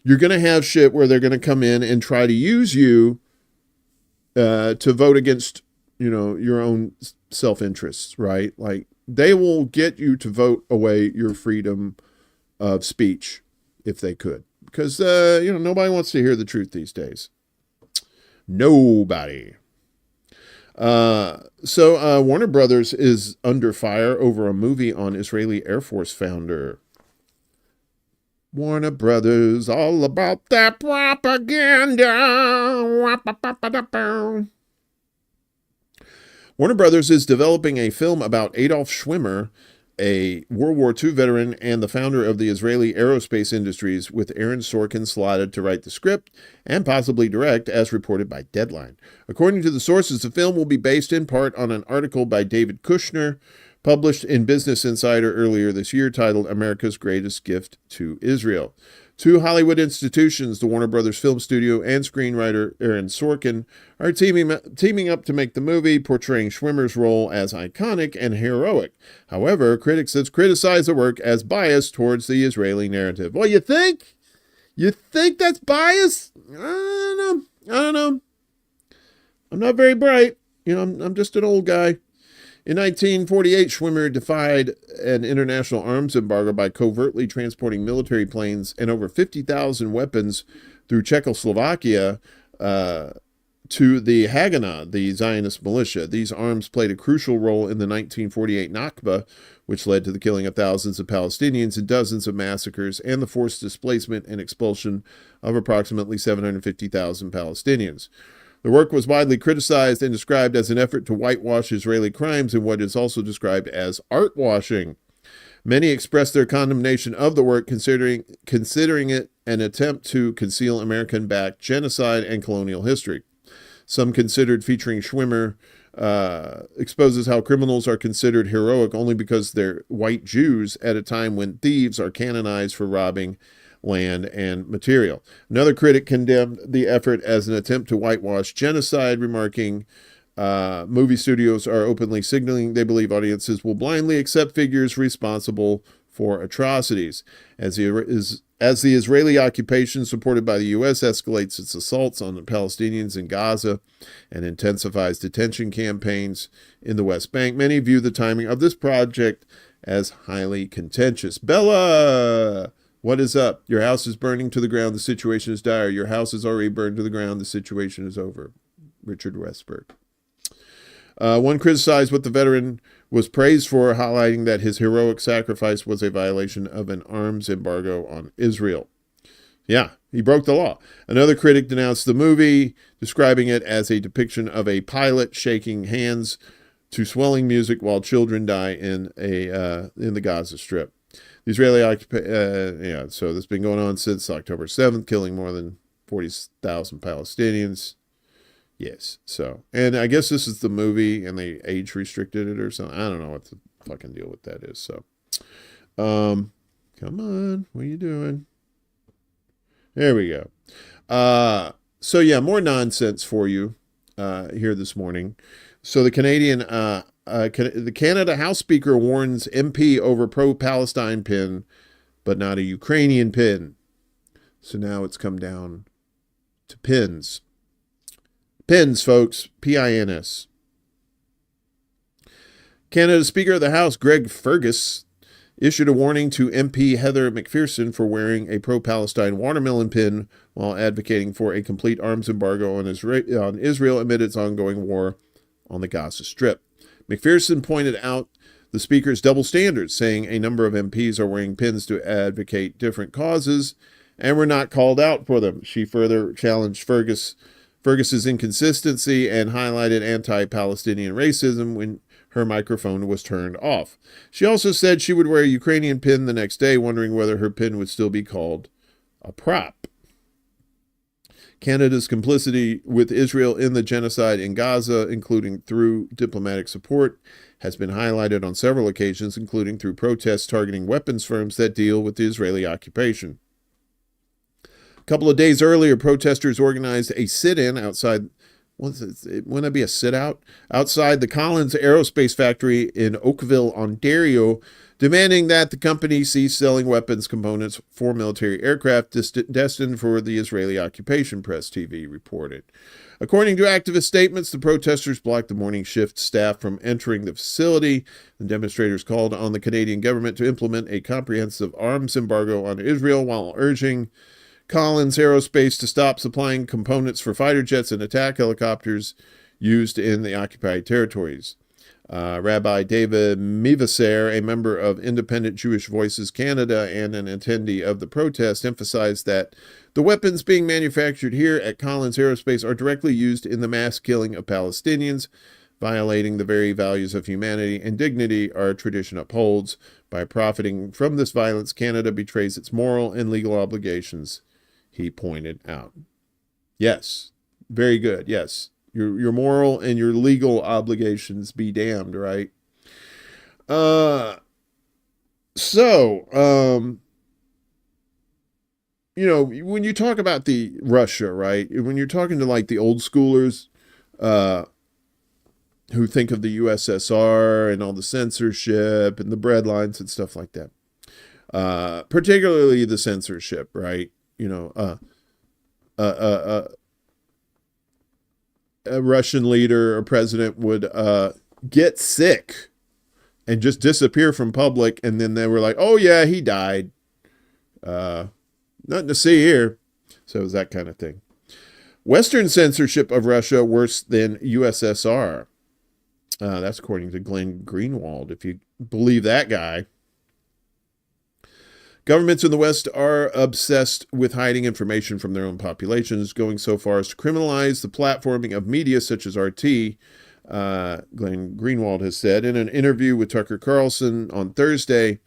you're going to have shit where they're going to come in and try to use you to vote against, your own self-interests, right? Like, they will get you to vote away your freedom of speech if they could. Because, nobody wants to hear the truth these days. Nobody. So Warner Brothers is under fire over a movie on Israeli Air Force founder. Warner Brothers, all about that propaganda. Warner Brothers is developing a film about Adolf Schwimmer, a World War II veteran and the founder of the Israeli aerospace industries, with Aaron Sorkin slotted to write the script and possibly direct, as reported by Deadline. According to the sources, the film will be based in part on an article by David Kushner, published in Business Insider earlier this year, titled America's Greatest Gift to Israel. Two Hollywood institutions, the Warner Brothers Film Studio and screenwriter Aaron Sorkin, are teaming up to make the movie, portraying Schwimmer's role as iconic and heroic. However, critics have criticized the work as biased towards the Israeli narrative. Well, you think? You think that's biased? I don't know. I'm not very bright. I'm just an old guy. In 1948, Schwimmer defied an international arms embargo by covertly transporting military planes and over 50,000 weapons through Czechoslovakia to the Haganah, the Zionist militia. These arms played a crucial role in the 1948 Nakba, which led to the killing of thousands of Palestinians and dozens of massacres and the forced displacement and expulsion of approximately 750,000 Palestinians. The work was widely criticized and described as an effort to whitewash Israeli crimes in what is also described as art washing. Many expressed their condemnation of the work, considering it an attempt to conceal American-backed genocide and colonial history. Some considered featuring Schwimmer exposes how criminals are considered heroic only because they're white Jews at a time when thieves are canonized for robbing land and material. Another critic condemned the effort as an attempt to whitewash genocide, remarking, movie studios are openly signaling they believe audiences will blindly accept figures responsible for atrocities. As the Israeli occupation supported by the U.S. escalates its assaults on the Palestinians in Gaza and intensifies detention campaigns in the West Bank, many view the timing of this project as highly contentious. Bella! What is up? Your house is burning to the ground. The situation is dire. Your house is already burned to the ground. The situation is over. Richard Westberg. One criticized what the veteran was praised for, highlighting that his heroic sacrifice was a violation of an arms embargo on Israel. Yeah, he broke the law. Another critic denounced the movie, describing it as a depiction of a pilot shaking hands to swelling music while children die in the Gaza Strip. The Israeli occupation, so this has been going on since October 7th, killing more than 40,000 Palestinians. Yes, so, and I guess this is the movie, and they age restricted it or something. I don't know what the fucking deal with that is, so. Come on, what are you doing? There we go. So yeah, more nonsense for you here this morning. So the the Canada House Speaker warns MP over pro-Palestine pin, but not a Ukrainian pin. So now it's come down to pins. Pins, folks. P-I-N-S. Canada Speaker of the House, Greg Fergus, issued a warning to MP Heather McPherson for wearing a pro-Palestine watermelon pin while advocating for a complete arms embargo on Israel amid its ongoing war on the Gaza Strip. McPherson pointed out the speaker's double standards, saying a number of MPs are wearing pins to advocate different causes and were not called out for them. She further challenged Fergus's inconsistency and highlighted anti-Palestinian racism when her microphone was turned off. She also said she would wear a Ukrainian pin the next day, wondering whether her pin would still be called a prop. Canada's complicity with Israel in the genocide in Gaza, including through diplomatic support, has been highlighted on several occasions, including through protests targeting weapons firms that deal with the Israeli occupation. A couple of days earlier, protesters organized a sit-in outside, wouldn't it be a sit-out? Outside the Collins Aerospace Factory in Oakville, Ontario, demanding that the company cease selling weapons components for military aircraft destined for the Israeli occupation, Press TV reported. According to activist statements, the protesters blocked the morning shift staff from entering the facility. The demonstrators called on the Canadian government to implement a comprehensive arms embargo on Israel while urging Collins Aerospace to stop supplying components for fighter jets and attack helicopters used in the occupied territories. Rabbi David Mivaser, a member of Independent Jewish Voices Canada and an attendee of the protest, emphasized that the weapons being manufactured here at Collins Aerospace are directly used in the mass killing of Palestinians, violating the very values of humanity and dignity our tradition upholds. By profiting from this violence, Canada betrays its moral and legal obligations, he pointed out. Yes, very good, yes. Your moral and your legal obligations be damned, right? You know, when you talk about the Russia, right? When you're talking to like the old schoolers, who think of the USSR and all the censorship and the breadlines and stuff like that, particularly the censorship, right? You know, a Russian leader or president would get sick and just disappear from public, and then they were like, oh yeah, he died. Nothing to see here. So it was that kind of thing. Western censorship of Russia worse than USSR. That's according to Glenn Greenwald, if you believe that guy. Governments in the West are obsessed with hiding information from their own populations, going so far as to criminalize the platforming of media such as RT, Glenn Greenwald has said. In an interview with Tucker Carlson on Thursday,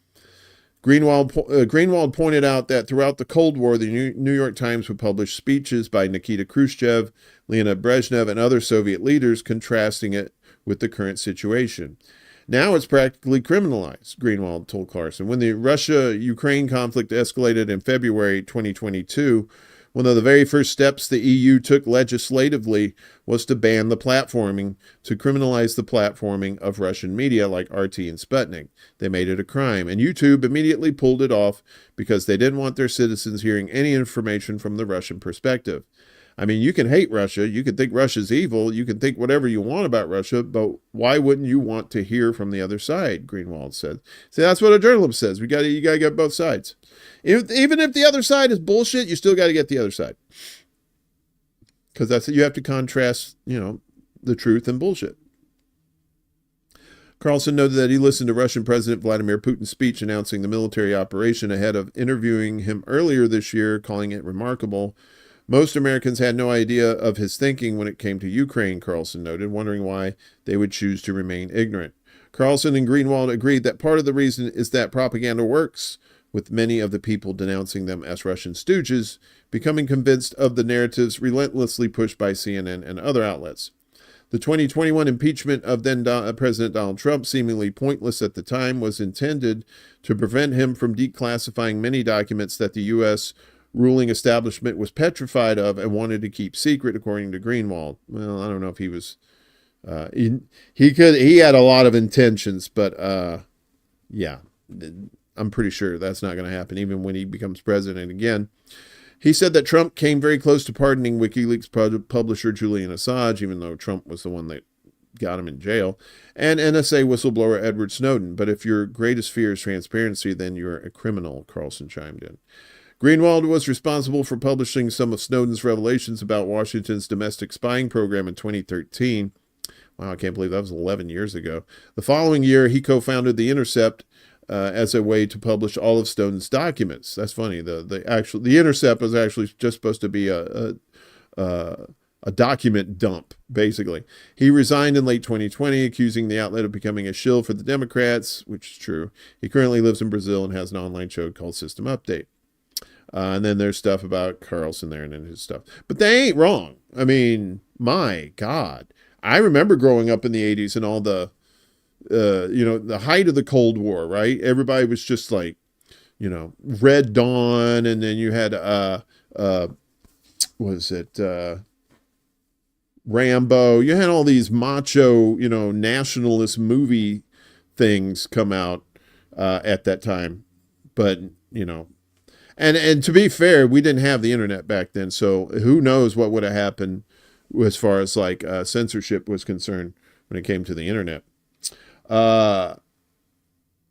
Greenwald pointed out that throughout the Cold War, the New York Times would publish speeches by Nikita Khrushchev, Leonid Brezhnev, and other Soviet leaders contrasting it with the current situation. Now it's practically criminalized, Greenwald told Carlson. When the Russia-Ukraine conflict escalated in February 2022, one of the very first steps the EU took legislatively was to ban the platforming, to criminalize the platforming of Russian media like RT and Sputnik. They made it a crime, and YouTube immediately pulled it off because they didn't want their citizens hearing any information from the Russian perspective. I mean, you can hate Russia, you can think Russia's evil, you can think whatever you want about Russia, but why wouldn't you want to hear from the other side, Greenwald said. See, that's what a journalist says. You got to get both sides. Even if the other side is bullshit, you still got to get the other side. Because that's you have to contrast, you know, the truth and bullshit. Carlson noted that he listened to Russian President Vladimir Putin's speech announcing the military operation ahead of interviewing him earlier this year, calling it remarkable. Most Americans had no idea of his thinking when it came to Ukraine, Carlson noted, wondering why they would choose to remain ignorant. Carlson and Greenwald agreed that part of the reason is that propaganda works, with many of the people denouncing them as Russian stooges, becoming convinced of the narratives relentlessly pushed by CNN and other outlets. The 2021 impeachment of then President Donald Trump, seemingly pointless at the time, was intended to prevent him from declassifying many documents that the U.S. ruling establishment was petrified of and wanted to keep secret, according to Greenwald. Well, I don't know if he was, he had a lot of intentions, but yeah, I'm pretty sure that's not going to happen, even when he becomes president again. He said that Trump came very close to pardoning WikiLeaks publisher Julian Assange, even though Trump was the one that got him in jail, and NSA whistleblower Edward Snowden. But if your greatest fear is transparency, then you're a criminal, Carlson chimed in. Greenwald was responsible for publishing some of Snowden's revelations about Washington's domestic spying program in 2013. Wow, I can't believe that was 11 years ago. The following year, he co-founded The Intercept as a way to publish all of Snowden's documents. That's funny. The Intercept was actually just supposed to be a document dump, basically. He resigned in late 2020, accusing the outlet of becoming a shill for the Democrats, which is true. He currently lives in Brazil and has an online show called System Update. And then there's stuff about Carlson there and then his stuff. But they ain't wrong. I mean, my God. I remember growing up in the 80s and all the, the height of the Cold War, right? Everybody was just like, Red Dawn. And then you had was it Rambo? You had all these macho, nationalist movie things come out at that time. But, and to be fair, we didn't have the internet back then. So who knows what would have happened as far as like censorship was concerned when it came to the internet.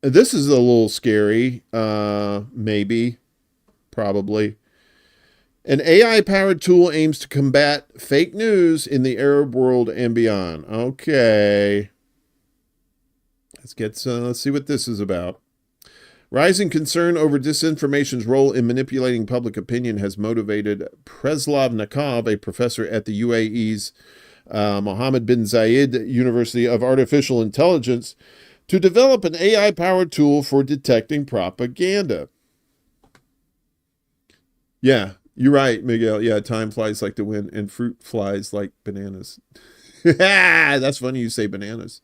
This is a little scary, maybe, probably. An AI-powered tool aims to combat fake news in the Arab world and beyond. Okay. Let's see what this is about. Rising concern over disinformation's role in manipulating public opinion has motivated Preslav Nakov, a professor at the UAE's Mohammed bin Zayed University of Artificial Intelligence, to develop an AI-powered tool for detecting propaganda. Yeah, you're right, Miguel. Yeah, time flies like the wind and fruit flies like bananas. That's funny you say bananas.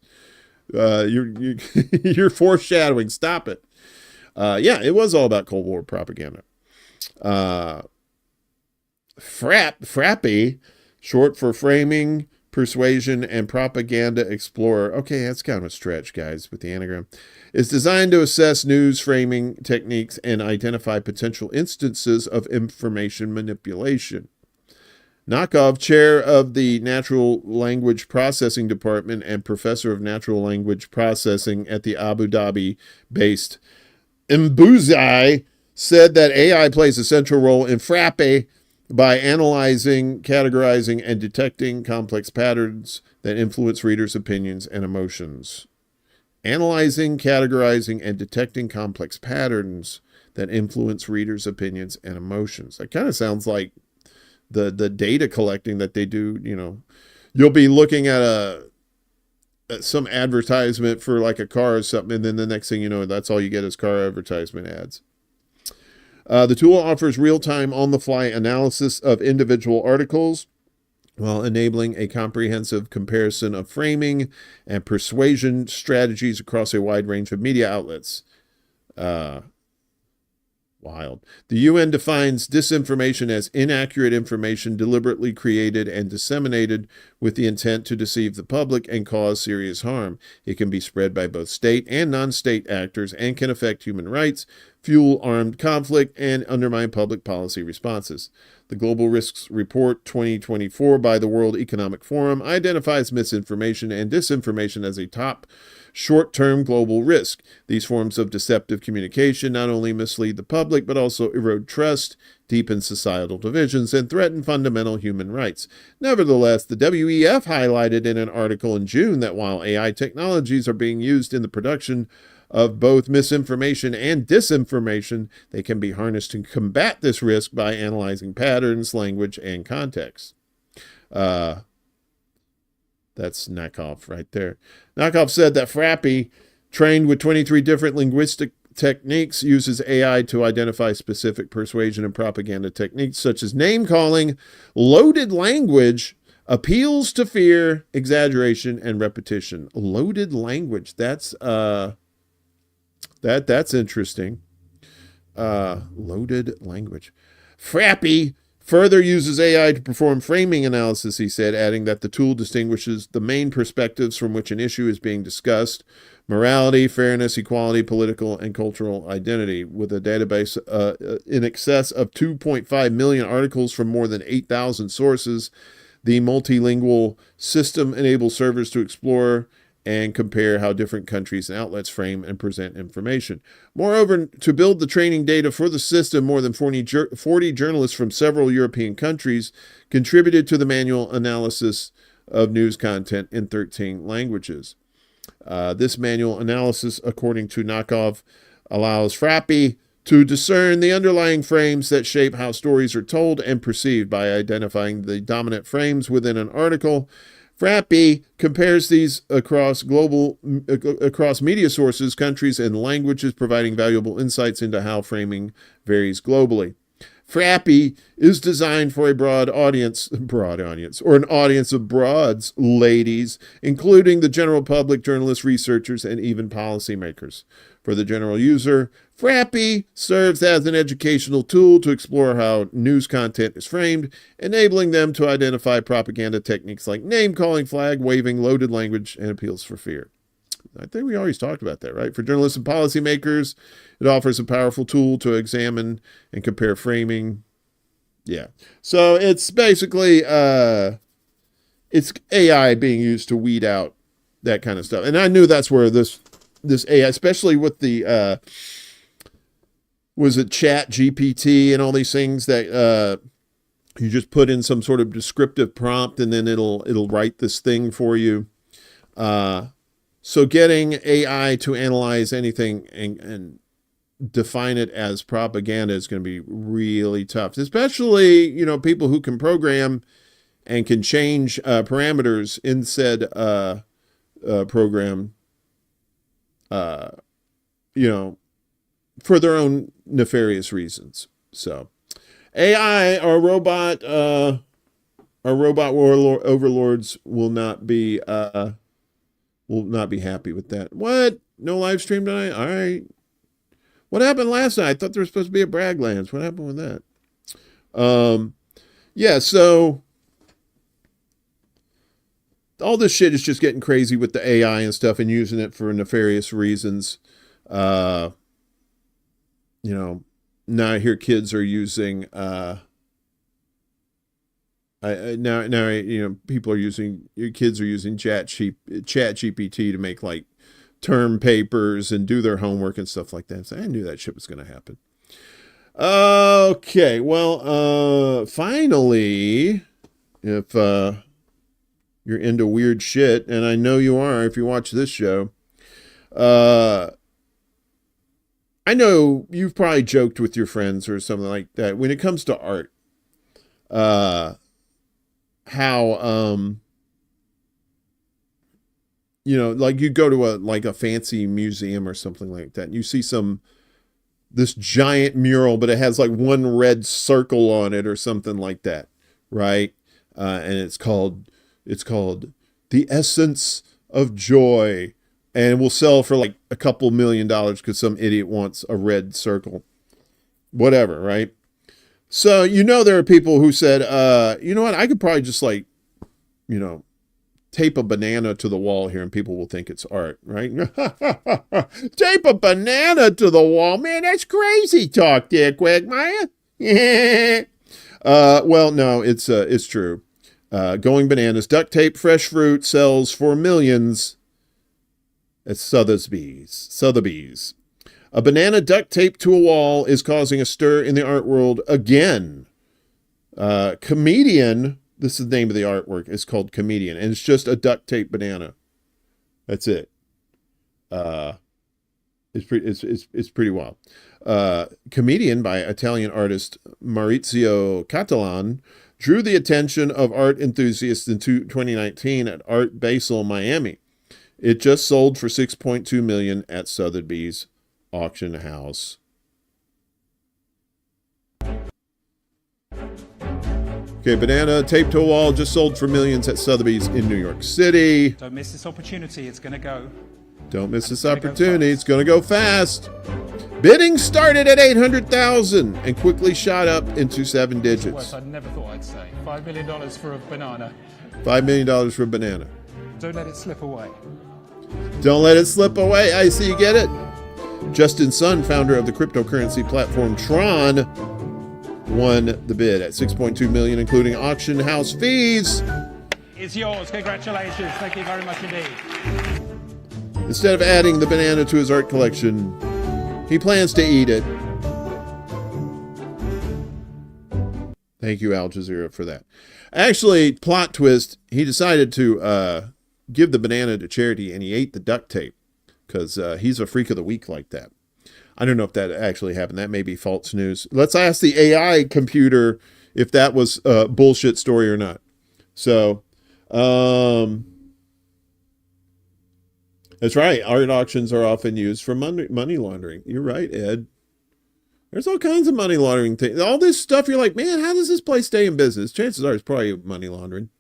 You're foreshadowing. Stop it. Yeah, it was all about Cold War propaganda. Frappy, short for Framing, Persuasion, and Propaganda Explorer. Okay, that's kind of a stretch, guys, with the anagram. Is designed to assess news framing techniques and identify potential instances of information manipulation. Nakov, chair of the Natural Language Processing Department and professor of Natural Language Processing at the Abu Dhabi-based Mbuzai, said that AI plays a central role in Frappe by analyzing, categorizing, and detecting complex patterns that influence readers' opinions and emotions. Analyzing, categorizing, and detecting complex patterns that influence readers' opinions and emotions. That kind of sounds like the data collecting that they do. You'll be looking at some advertisement for like a car or something, and then the next thing you know, that's all you get is car advertisement ads. The tool offers real-time, on-the-fly analysis of individual articles while enabling a comprehensive comparison of framing and persuasion strategies across a wide range of media outlets. Wild. The UN defines disinformation as inaccurate information deliberately created and disseminated with the intent to deceive the public and cause serious harm. It can be spread by both state and non-state actors and can affect human rights, fuel armed conflict, and undermine public policy responses. The Global Risks Report 2024 by the World Economic Forum identifies misinformation and disinformation as a top short-term global risk. These forms of deceptive communication not only mislead the public, but also erode trust, deepen societal divisions, and threaten fundamental human rights. Nevertheless, the WEF highlighted in an article in June that while AI technologies are being used in the production of both misinformation and disinformation, they can be harnessed to combat this risk by analyzing patterns, language, and context. That's Nakov right there. Nakov said that Frappy, trained with 23 different linguistic techniques, uses AI to identify specific persuasion and propaganda techniques such as name-calling, loaded language, appeals to fear, exaggeration, and repetition. Loaded language. That's interesting. Loaded language. Frappy further uses AI to perform framing analysis, he said, adding that the tool distinguishes the main perspectives from which an issue is being discussed: morality, fairness, equality, political, and cultural identity. With a database in excess of 2.5 million articles from more than 8,000 sources, the multilingual system enables servers to explore and compare how different countries and outlets frame and present information. Moreover, to build the training data for the system, more than 40 journalists from several European countries contributed to the manual analysis of news content in 13 languages. This manual analysis, according to Nakov, allows Frappy to discern the underlying frames that shape how stories are told and perceived. By identifying the dominant frames within an article, Frappy compares these across media sources, countries, and languages, providing valuable insights into how framing varies globally. Frappy is designed for a broad audience, or an audience of broads, ladies, including the general public, journalists, researchers, and even policymakers. for the general user. Frappy serves as an educational tool to explore how news content is framed, enabling them to identify propaganda techniques like name-calling, flag-waving, loaded language, and appeals for fear. I think we always talked about that, right? For journalists and policymakers, it offers a powerful tool to examine and compare framing. Yeah. So it's basically it's AI being used to weed out that kind of stuff. And I knew that's where this AI, especially with the was it Chat GPT and all these things that you just put in some sort of descriptive prompt and then it'll write this thing for you. So getting AI to analyze anything and define it as propaganda is going to be really tough, especially, people who can program and can change parameters in said program, for their own nefarious reasons. So AI or robot overlords will not be happy with that. What? No live stream tonight? All right. What happened last night? I thought there was supposed to be a Braglands. What happened with that? Yeah, so all this shit is just getting crazy with the AI and stuff and using it for nefarious reasons. Now I hear kids are using people are using, your kids are using Chat GPT to make like term papers and do their homework and stuff like that. So I knew that shit was going to happen. Okay, well, finally, if you're into weird shit, and I know you are if you watch this show, I know you've probably joked with your friends or something like that when it comes to art. How like you go to a fancy museum or something like that, and you see this giant mural, but it has like one red circle on it or something like that, right? And it's called The Essence of Joy, and it will sell for like a couple $1 million because some idiot wants a red circle, whatever, right? So there are people who said, you know what, I could probably just tape a banana to the wall here and people will think it's art, right? Tape a banana to the wall, man, that's crazy talk there, Quagmire. Well, no, it's true. Going bananas. Duct tape fresh fruit sells for millions at Sotheby's. A banana duct taped to a wall is causing a stir in the art world again. Comedian, this is the name of the artwork, it's called Comedian, and it's just a duct tape banana. That's it. It's pretty wild. Comedian by Italian artist Maurizio Catalan drew the attention of art enthusiasts in 2019 at Art Basel, Miami. It just sold for $6.2 million at Sotheby's auction house. Okay, banana taped to a wall just sold for millions at Sotheby's in New York City. Don't miss this opportunity. It's going to go. Don't miss this opportunity. It's going to go fast. Bidding started at $800,000 and quickly shot up into 7 digits. Words I never thought I'd say. $5 million for a banana. $5 million for a banana. Don't let it slip away. Don't let it slip away. I see you get it. Justin Sun, founder of the cryptocurrency platform Tron, won the bid at $6.2 million, including auction house fees. It's yours. Congratulations. Thank you very much indeed. Instead of adding the banana to his art collection, he plans to eat it. Thank you, Al Jazeera, for that. Actually, plot twist, he decided to give the banana to charity, and he ate the duct tape because he's a freak of the week like that. I don't know if that actually happened. That may be false news. Let's ask the AI computer if that was a bullshit story or not. So, that's right. Art auctions are often used for money laundering. You're right, Ed. There's all kinds of money laundering things. All this stuff, you're like, man, how does this place stay in business? Chances are it's probably money laundering.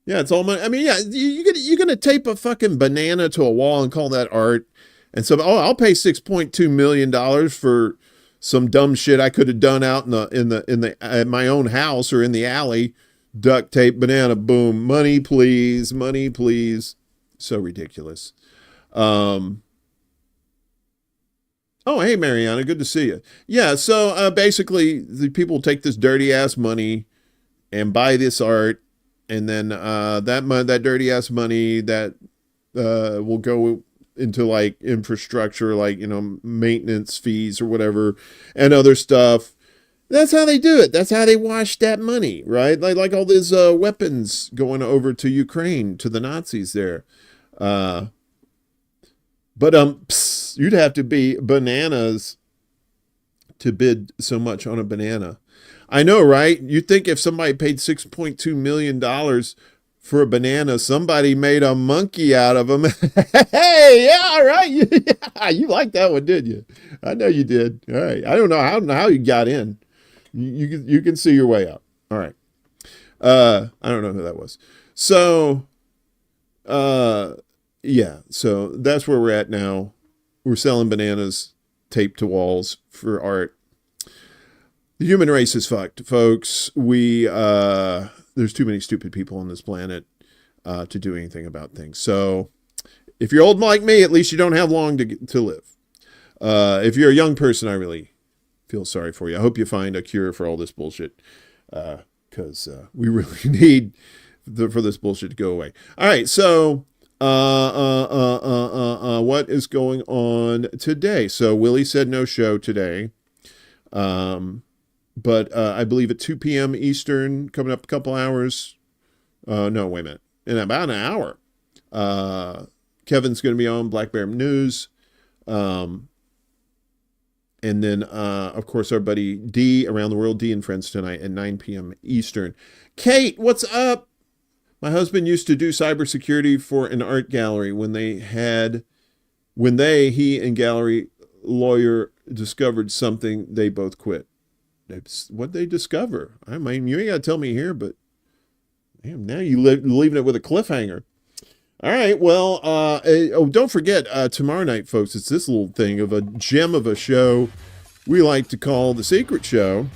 Yeah, it's all money. I mean, yeah, you're gonna tape a fucking banana to a wall and call that art. And so, I'll pay $6.2 million for some dumb shit I could have done out at my own house or in the alley. Duct tape, banana, boom, money, please, money, please. So ridiculous. Oh, hey, Mariana, good to see you. Yeah, so basically, the people take this dirty ass money and buy this art, and then that dirty ass money that will go into like infrastructure, like, you know, maintenance fees or whatever, and other stuff. That's how they do it. That's how they wash that money, right? Like all these weapons going over to Ukraine, to the Nazis there. But you'd have to be bananas to bid so much on a banana. I know, right? You'd think if somebody paid $6.2 million for a banana, somebody made a monkey out of them. Hey, yeah, all right. Yeah, you liked that one, didn't you? I know you did. All right. I don't know how you got in. You can see your way out. All right. I don't know who that was. So, yeah. So that's where we're at now. We're selling bananas taped to walls for art. The human race is fucked, folks. There's too many stupid people on this planet to do anything about things. So if you're old like me, at least you don't have long to live. If you're a young person, I really feel sorry for you. I hope you find a cure for all this bullshit, because we really need for this bullshit to go away. All right, so what is going on today? So Willie said no show today. But I believe at 2 p.m. Eastern, coming up a couple hours. No, wait a minute. In about an hour, Kevin's going to be on Black Bear News. And then, of course, our buddy D, Around the World, D and Friends tonight at 9 p.m. Eastern. Kate, what's up? My husband used to do cybersecurity for an art gallery. When he and gallery lawyer discovered something, they both quit. What'd they discover? I mean, you ain't got to tell me here, but damn, now you leaving it with a cliffhanger. All right, well, don't forget, tomorrow night, folks, it's this little thing of a gem of a show we like to call The Secret Show.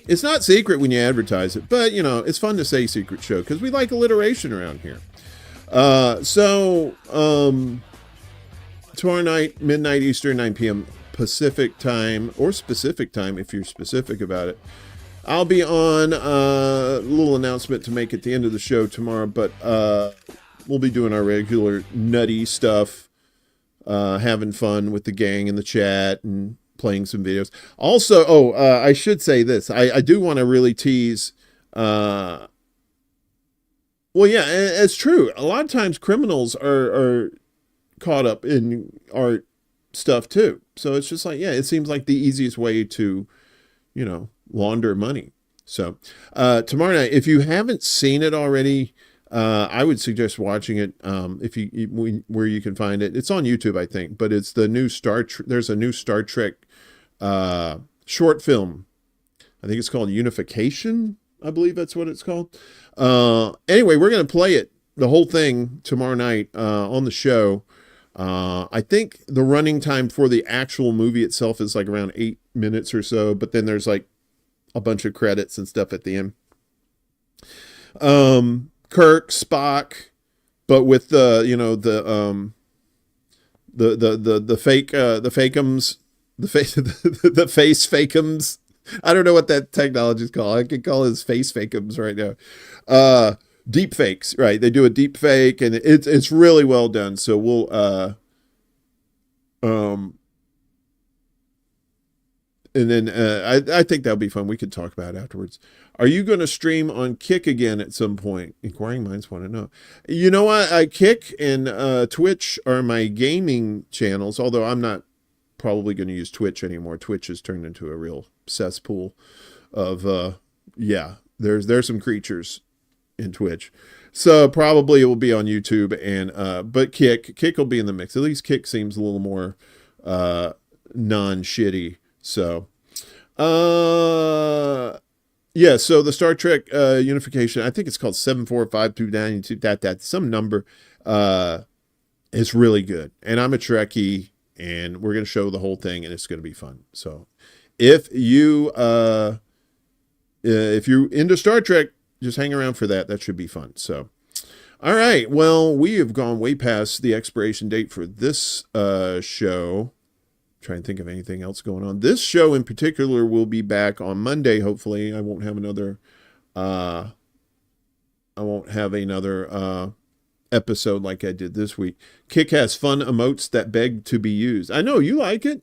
It's not secret when you advertise it, but, you know, it's fun to say secret show because we like alliteration around here. Tomorrow night, midnight Eastern, 9 p.m. Pacific time, or specific time if you're specific about it. I'll be on a little announcement to make at the end of the show tomorrow, but we'll be doing our regular nutty stuff, having fun with the gang in the chat and playing some videos. Also, I should say this. I do want to really tease. Well, yeah, it's true. A lot of times criminals are caught up in art stuff too. So it's just like, yeah, it seems like the easiest way to, you know, launder money. So tomorrow night, if you haven't seen it already, I would suggest watching it where you can find it. It's on YouTube, I think, but it's the new there's a new Star Trek short film. I think it's called Unification. I believe that's what it's called. Anyway, we're going to play it, the whole thing, tomorrow night on the show. I think the running time for the actual movie itself is like around 8 minutes or so, but then there's like a bunch of credits and stuff at the end. Kirk, Spock, but with the, you know, the fakums, the face fakums. I don't know what that technology is called. I could call it face fakums right now. Deep fakes, right? They do a deep fake, and it's really well done. So we'll and then I think that'll be fun. We could talk about it afterwards. Are you going to stream on Kick again at some point? Inquiring minds want to know. You know what? Kick and Twitch are my gaming channels, although I'm not probably going to use Twitch anymore. Twitch has turned into a real cesspool of there's some creatures in Twitch. So probably it will be on YouTube, and but Kick will be in the mix. At least Kick seems a little more non-shitty. So Yeah, so the Star Trek unification, I think it's called 74529, some number, is really good. And I'm a Trekkie, and we're going to show the whole thing, and it's going to be fun. So if you're into Star Trek, just hang around for that. That should be fun. So, all right. Well, we have gone way past the expiration date for this show. Trying to think of anything else going on. This show in particular will be back on Monday. Hopefully, I won't have another episode like I did this week. Kick has fun emotes that beg to be used. I know you like it,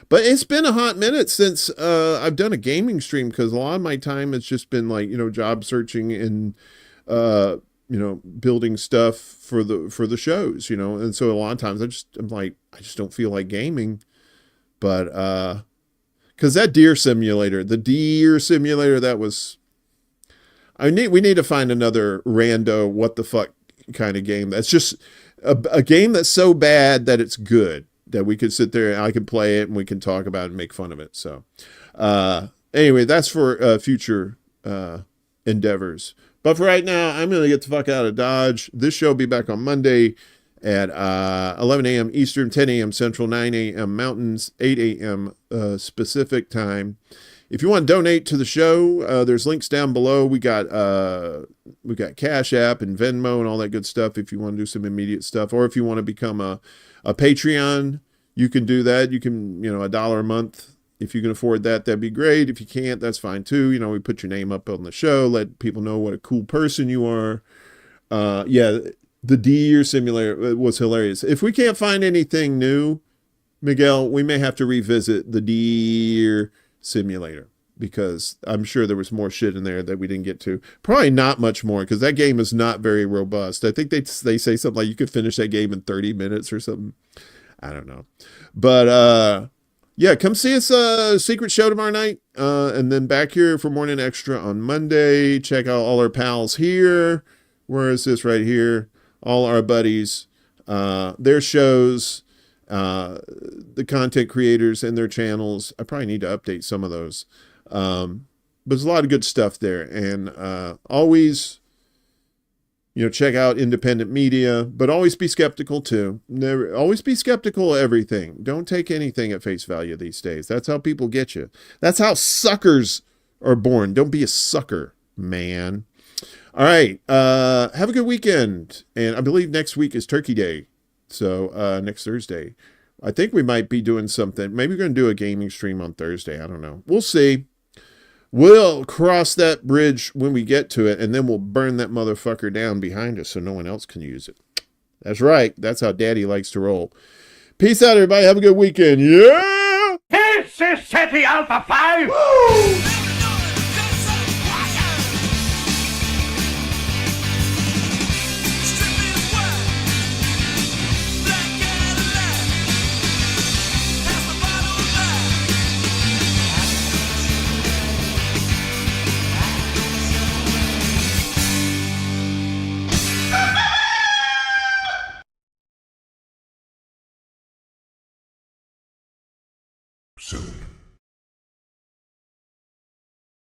but it's been a hot minute since I've done a gaming stream, because a lot of my time has just been like, job searching and building stuff for the shows, and so a lot of times I just don't feel like gaming. But because that deer simulator, that was, we need to find another rando what the fuck kind of game. That's just a game that's so bad that it's good, that we could sit there and I can play it and we can talk about it and make fun of it. So anyway, that's for future endeavors. But for right now, I'm going to get the fuck out of Dodge. This show will be back on Monday at 11 a.m. Eastern, 10 a.m. Central, 9 a.m. Mountains, 8 a.m. Pacific time. If you want to donate to the show, there's links down below. We got CashApp and Venmo and all that good stuff if you want to do some immediate stuff. Or if you want to become a Patreon, you can do that. You can, $1 a month. If you can afford that, that'd be great. If you can't, that's fine too. We put your name up on the show, let people know what a cool person you are. The deer simulator was hilarious. If we can't find anything new, Miguel, we may have to revisit the deer simulator, because I'm sure there was more shit in there that we didn't get to. Probably not much more, because that game is not very robust. I think they say something like you could finish that game in 30 minutes or something. I don't know. But come see us secret show tomorrow night, and then back here for Morning Extra on Monday. Check out all our pals here. Where is this? Right here. All our buddies, their shows, the content creators and their channels. I probably need to update some of those. But there's a lot of good stuff there. And always, check out independent media, but always be skeptical too. Always be skeptical of everything. Don't take anything at face value these days. That's how people get you. That's how suckers are born. Don't be a sucker, man. All right. Have a good weekend. And I believe next week is Turkey Day. So next Thursday. I think we might be doing something. Maybe we're going to do a gaming stream on Thursday. I don't know. We'll see. We'll cross that bridge when we get to it, and then we'll burn that motherfucker down behind us so no one else can use it. That's right. That's how Daddy likes to roll. Peace out, everybody. Have a good weekend. Yeah! This is City Alpha 5! Woo!